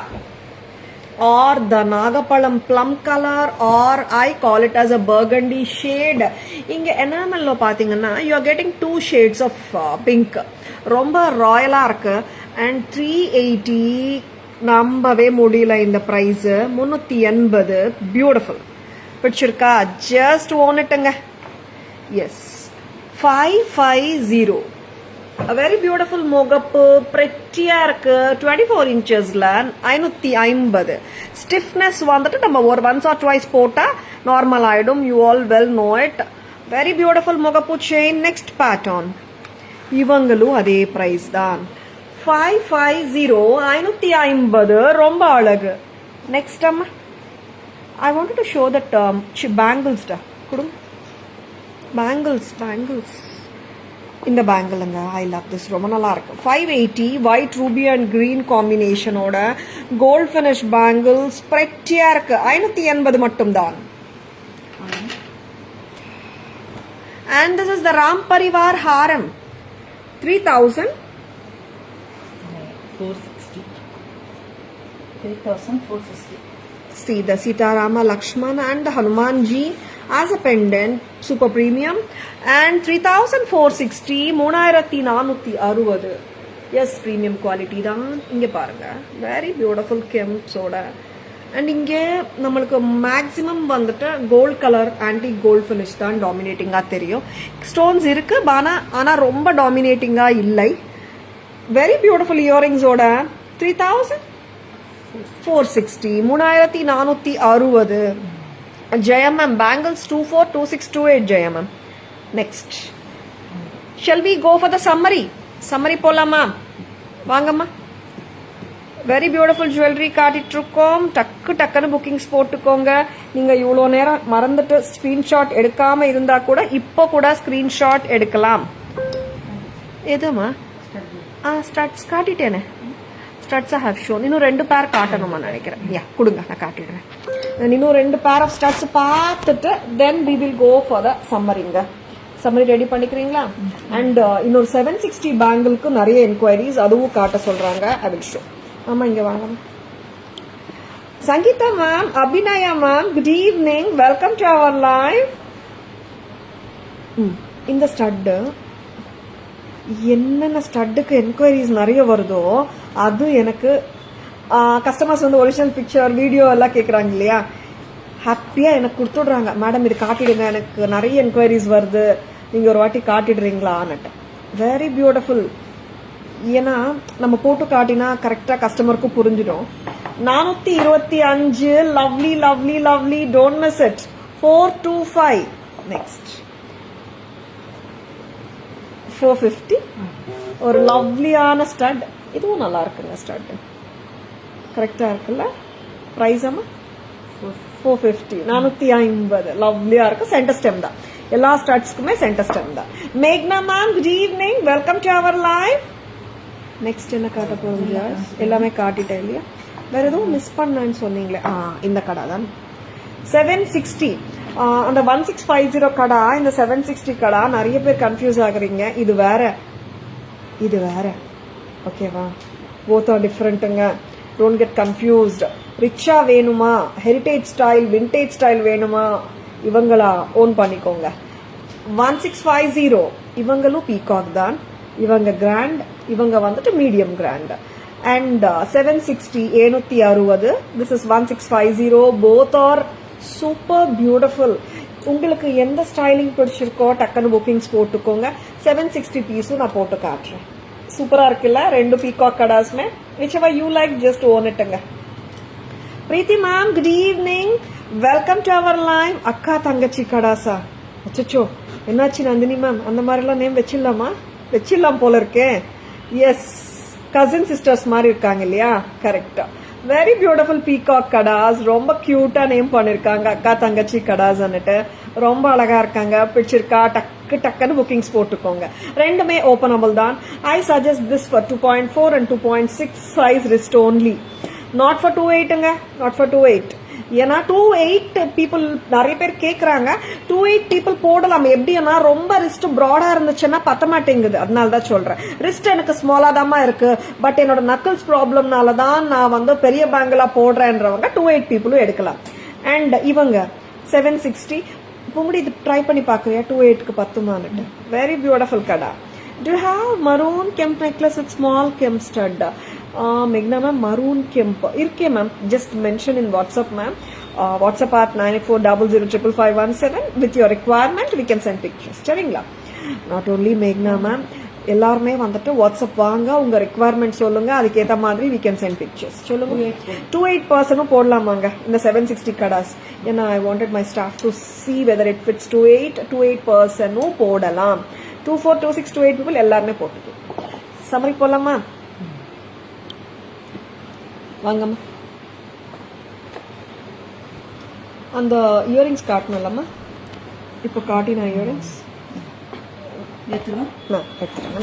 or the Nagapalam plum color, or I call it as a burgundy shade. இங்க எனாமல்ல பாத்தீங்கன்னா you are getting 2 shades of pink. ரொம்ப ராயலா இருக்கு. and 380 நம்பவே முடியல இந்த பிரைஸ். 380 பியூட்டிஃபுல். பிடிச்சிருக்கா? ஜஸ்ட் ஓனிட்டுங்க. Yes 550. A very beautiful mogapu, prettiயா இருக்கு. 24 inchesல 550. ஸ்டிஃப்னஸ் வந்துட்டு நம்ம ஒரு once or twice போட்டா நார்மல் ஆயிடும். you all well know it. very beautiful mogapu chain. next pattern. இவங்களும் அதே பிரைஸ் தான். 550, 550. ரொம்ப அழகு. next அம்மா, I wanted to show that bangles da kudu bangles இந்த பேங்கிள்ங்க. ஐ லவ் திஸ், ரொம்ப நல்லா இருக்கு. 580 ஒயிட் ரூபி அண்ட் கிரீன் காம்பினேஷனோட கோல்ட் ஃபினிஷ் பேங்கிள்ஸ் பிரெட்டியா இருக்கு. 580 மட்டும் தான். and this is the Ram Parivar Haram. 3,460. See the Sitarama Lakshman and the Hanuman Ji as a pendant, super premium. and 3,460, 3,460. yes, premium quality தான். இங்க பாருங்க, very beautiful kemps ஓட. and இங்க நம்மளுக்கு மேக்ஸிமம் வந்துட்டு gold colour antique gold finish தான் டாமினேட்டிங்கா தெரியும். ஸ்டோன்ஸ் இருக்கு, ஆனா ரொம்ப டாமினேட்டிங்கா இல்லை. வெரி பியூட்டிஃபுல் இயரிங்ஸ் ஓட 3,460, 3,460. ஜெயமம் bangles 242628 ஜெயமம். next, shall we go for the summary போலாமா? வாங்கம்மா. வெரி பியூட்டிஃபுல் ஜுவல்லரி காட்டிட்டு இருக்கோம். டக்குன்னு புக்கிங்ஸ் போட்டுக்கோங்க. நீங்க இவ்வளோ நேரம் மறந்துட்டு ஸ்கிரீன்ஷாட் எடுக்காம இருந்தா கூட இப்போ கூட ஸ்கிரீன்ஷாட் எடுக்கலாம். எதுமா ஸ்டட்ஸ் காட்டிட்டேனே. Studs have shown. இன்னும் 2 பேர் காட்டணுமா நினைக்கிறேன். யா கொடுங்க, நான் காட்டிடுறேன். இன்னும் 2 பேர் ஆஃப் ஸ்டட்ஸ் பார்த்துட்டு then we will go for the சம்மரிங்க. சம்மரி ரெடி பண்ணிக்கிறீங்களா? அண்ட் இன்னொரு 760 பேங்கிளுக்கு நிறைய என்கொயரிஸ், அதுவும் காட்ட சொல்றாங்க. I will show. ஆமா, இங்க வாங்க. Sangeetha ma'am, Abhinaya ma'am, good evening, welcome to our live. இந்த ஸ்டட்டு என்னென்ன ஸ்டட்டுக்கு என்கொயரிஸ் நிறைய வருதோ அது எனக்கு கஸ்டமர்ஸ் வந்து ஒரிஜினல் பிக்சர் வீடியோ எல்லாம் கேட்குறாங்க இல்லையா, ஹாப்பியாக எனக்கு கொடுத்துடுறாங்க. மேடம் இது காட்டிடுங்க, எனக்கு நிறைய என்கொயரிஸ் வருது, நீங்கள் ஒரு வாட்டி காட்டிடுறீங்களான்னுட்டு. Very beautiful. ஏன்னா நம்ம போட்டு காட்டினா கரெக்டாக கஸ்டமருக்கும் புரிஞ்சிடும். 425. Lovely lovely lovely, don't miss it. 425. Next 450. ஒரு லவ்லியான ஸ்டட். இதுவும் நல்லா இருக்குங்க. ஸ்டட் கரெக்டா இருக்குல்ல? பிரைஸ் அம்மா 450. 450. லவ்லியா இருக்கு. சென்டர் ஸ்டெம் தான். எல்லா ஸ்டட்ஸ்க்குமே சென்டர் ஸ்டெம் தான். மேக்னா ma'am good evening, welcome to our live. Next என்ன காட்ட போறோம்? எல்லாமே காட்டிட்டேன் இல்லையா? வேற எதுவும் மிஸ் பண்ணேன்னு சொன்னீங்களே, இந்த கடை தான் 760. அந்த 1650 கடை, இந்த 760 கடை நிறைய பேர் கன்ஃபியூஸ் ஆகுறீங்க. இது வேற, இது வேற. ஓகேவா? போத் ஆர் டிஃப்ரெண்ட்டுங்க. Don't get confused. ரிச்சா வேணுமா, ஹெரிட்டேஜ் ஸ்டைல், விண்டேஜ் ஸ்டைல் வேணுமா, இவங்களா ஓன் பண்ணிக்கோங்க. 1650 இவங்களும் பீகாக் தான். இவங்க கிராண்ட், இவங்க வந்துட்டு medium grand. And 760 760. This is 1650. Both are super beautiful. உங்களுக்கு எந்த ஸ்டைலிங் பிடிச்சிருக்கோ டக்குன்னு புக்கிங்ஸ் போட்டுக்கோங்க. 760 பீஸும் நான் போட்டு காட்டுறேன். சூப்பரா இருக்குல்ல ரெண்டு பீகாக் கடாஸ்மே. whichever you like, just own it. Preethi ma'am good evening, welcome to our live. அக்கா தங்கச்சி கடாசா, அச்சோ என்னாச்சு நந்தினி மேம்? அந்த மாதிரிலாம் நேம் வச்சிடலாமா? வச்சிடலாம் போல இருக்கேன். எஸ், கசின் சிஸ்டர்ஸ் மாதிரி இருக்காங்க இல்லையா? கரெக்டா. Very beautiful peacock kadas. ரொம்ப கியூட்டா நேம் பண்ணிருக்காங்க, அக்கா தங்கச்சி கடாஸ். ரொம்ப அழகா இருக்காங்க. பிடிச்சிருக்கா? டக்குன்னு புக்கிங்ஸ் போட்டுக்கோங்க. ரெண்டுமே ஓபனபிள் தான். I suggest this for 2.4 and 2.6 size wrist only. Not for 2.8ங்க, நாட் ஃபார் 2.8. ஏன்னா 2.8 பீப்புள் நிறைய பேர் கேட்கறாங்க. 2.8 பீப்புள் போடலாம். எப்படின்னா ரொம்ப ரிஸ்ட் ப்ராடா இருந்துச்சுன்னா பத்த மாட்டேங்குது. அதனால தான் சொல்றேன். ரிஸ்ட் எனக்கு ஸ்மாலா தாமா இருக்கு, பட் என்னோட நக்கிள்ஸ் ப்ராப்ளம்னால தான் நான் பெரிய பேங்கிளா போடுறேன்றவங்க 2.8 பீப்புளும் எடுக்கலாம். அண்ட் இவங்க 760. இப்போ கூட இது ட்ரை பண்ணி பாக்குறியா? 2.8க்கு பத்துமான்ட்டு. Very beautiful kara. Do you have maroon kemp necklace with small kemp stud? Meghna ma'am, maroon kemp irke ma'am, just mention in WhatsApp ma'am. WhatsApp at 9400555117 with your requirement we can send pictures. சரிங்களா? Not only Meghna ma'am, எல்லாருமே வந்துட்டு WhatsApp வாங்க, உங்க requirement சொல்லுங்க, அதுக்கு ஏத்த மாதிரி we can send pictures. சொல்லுங்க. 2.8% போடலாமாங்க இந்த 760 கடாஸ். ஏன்னா I wanted my staff to see whether it fits 2.8% போடலாம். 24, 26, 28 people எல்லாருமே போட்டுக்கு. சம்மரி போலாமா? வாங்கம்மா. அந்த இயரிங்ஸ் காட்டணும்லம்மா. இப்போ காட்டின இயரிங்ஸ் எடுத்துருங்க.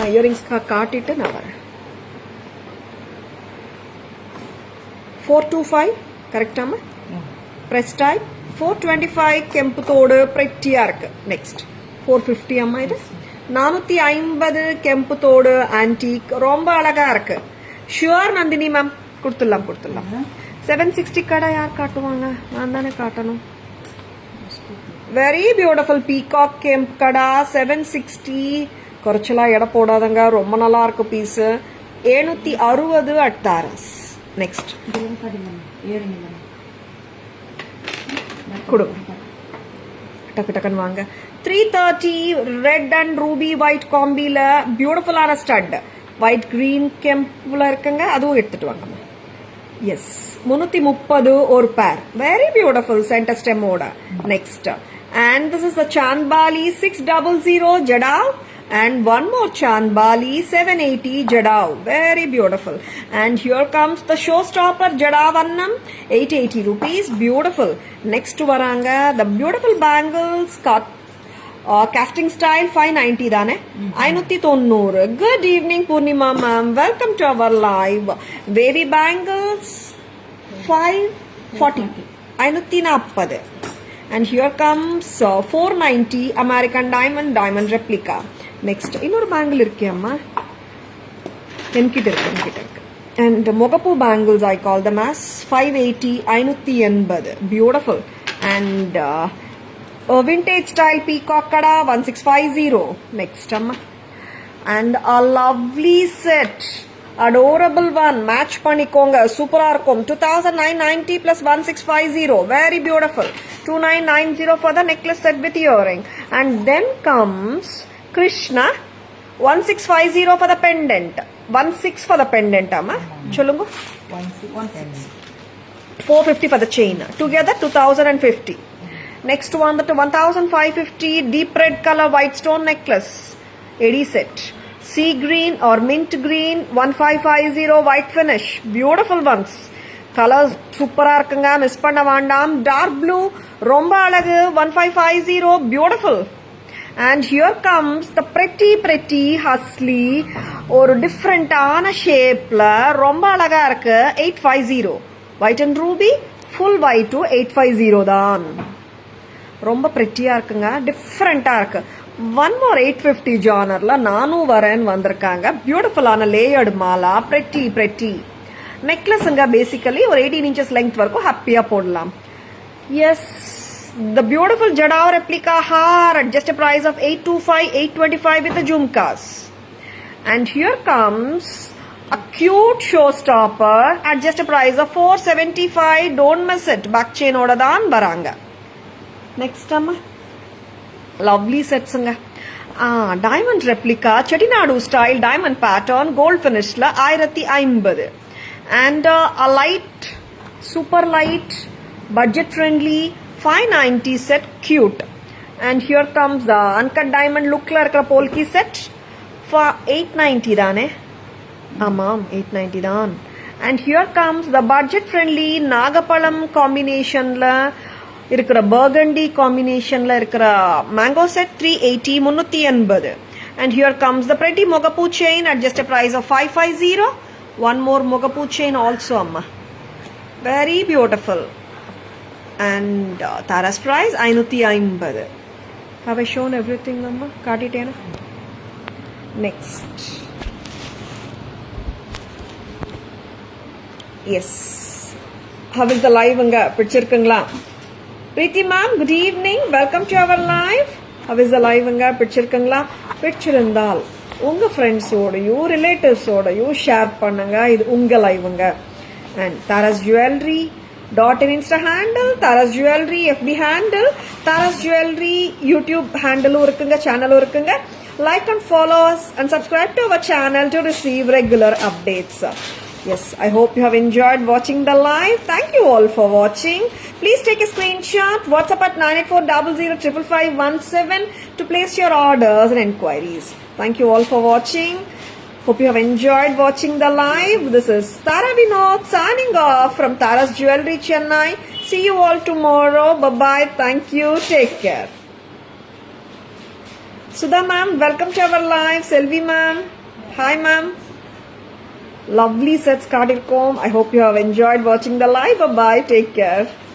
நான் இயரிங்ஸ் காட்டிட்டு நான் வரேன். 425 கரெக்டாமா? பிரஸ் டைப் 425 கெம்பு தோடு பிரெட்டியா இருக்கு. நெக்ஸ்ட் 450 அம்மா. இது 450 கெம்பு தோடு ஆன்டிக், ரொம்ப அழகா இருக்கு. ஷுவர் நந்தினி மேம், கொடுத்துடலாம் கொடுத்துடலாம். 760 கடை யார் காட்டுவாங்க? நான் தானே காட்டணும். வெரி பியூட்டிஃபுல் பீகாக் கெம்ப் கடா 760. குறைச்சலா எடை போடாதங்க, ரொம்ப நல்லா இருக்கு பீஸ். 760 at Taras. நெக்ஸ்ட் கொடுங்க, டக்கு டக்குன்னு வாங்க. 330 ரெட் அண்ட் ரூபி ஒயிட் காம்பில பியூட்டிஃபுல்லான ஸ்டட். ஒயிட் கிரீன் கெம்ப்ல இருக்குங்க, அதுவும் எடுத்துட்டு வாங்க. எஸ், 330 ஒரு பேர். வெரி பியூட்டிஃபுல் சென்டர் ஸ்டெம்மோட. Next, and this is the Chandbali 600 Jadav, and one more Chandbali 780 Jadav. Very beautiful. And here comes the showstopper Jadav Annam, 880 rupees. Beautiful. Next to varanga the beautiful bangles cut. Casting style 590 தானே? 590. Good evening Purnima ma'am, welcome to our live. Baby bangles 540, 540. And here comes 490 American diamond replica. Next இன்னொரு bangle இருக்கே அம்மா, என்கிட்ட இருக்கு. And Mogapu bangles I call them as 580, 580. Beautiful. And vintage style peacock kada 1650. Next amma. And a lovely set, adorable one, match பண்ணிக்கோங்க, சூப்பரா இருக்கும். 2990 plus 1650. Very beautiful. 2990 for the necklace set with earring. And then comes Krishna 1650 for the pendant. 16 for the pendant amma. சொல்லுங்க. 16 450 for the chain. Together 2050. Next one, the 1550 deep red color white stone necklace, AD set. Sea green or mint green 1550 white finish. Beautiful ones. Colors super இருக்குங்க, miss பண்ண வேண்டாம். Dark blue ரொம்ப அழகு 1550. Beautiful. And here comes the pretty hustly ஒரு டிஃப்ரெண்டான ஷேப்ல ரொம்ப அழகா இருக்கு 850 white and ruby full white 850 தான். ரொம்ப பிரெட்டியா இருக்குங்க, டிஃப்ரெண்டா இருக்கு. ஒன் மோர் 850 ஜானர்ல நானும் வரேன்னு வந்திருக்காங்க. பியூட்டிஃபுல்லான லேயர்டு மாலா, பிரெட்டி நெக்லஸ்ங்க. பேசிக்கலி ஒரு 18 inches லெங்த் வரைக்கும் ஹாப்பியா போடலாம். Yes, the beautiful Jadao replica hair at just a price of 825, 825 with the jhumkas. And here comes a cute showstopper at just a price of 475. Don't miss it. Back chain oda dhaan varanga. Next amma, lovely sets nga. Diamond replica Chettinadu style diamond pattern gold finish la 1050. And a light, super light, budget friendly 590 set, cute. And here comes the uncut diamond look la irukra polki set for 890 daane. Amam 890 daan. And here comes the budget friendly nagapalam combination la irukra burgundy combination la irukra mango set 380 380. And here comes the pretty mogapu chain at just a price of 550. One more mogapu chain also amma, very beautiful. And Tara's price 550. Have I shown everything amma? Kaatitena. Next, yes, how is the live anga pidichirukungla? Preeti ma'am, good evening, welcome to our live. How is the live anga pidichirukungla? Pidichirundal unga friends odayu relatives odayu share பண்ணுங்க. இது உங்க லைவ்ங்க. And Tara's Jewelry .in Insta handle, Tara's Jewelry FB handle, Tara's Jewelry YouTube handle இருக்குங்க, channel இருக்குங்க. Like and follow us and subscribe to our channel to receive regular updates. Yes, I hope you have enjoyed watching the live. Thank you all for watching. Please take a screenshot, WhatsApp at 9840055517 to place your orders and enquiries. Thank you all for watching. Hope you have enjoyed watching the live. This is Tara Vinod signing off from Tara's Jewelry, Chennai. See you all tomorrow. Bye-bye. Thank you. Take care. Sudha ma'am, welcome to our live. Selvi ma'am. Hi ma'am. Lovely sets kadirkom. I hope you have enjoyed watching the live. Bye-bye. Take care.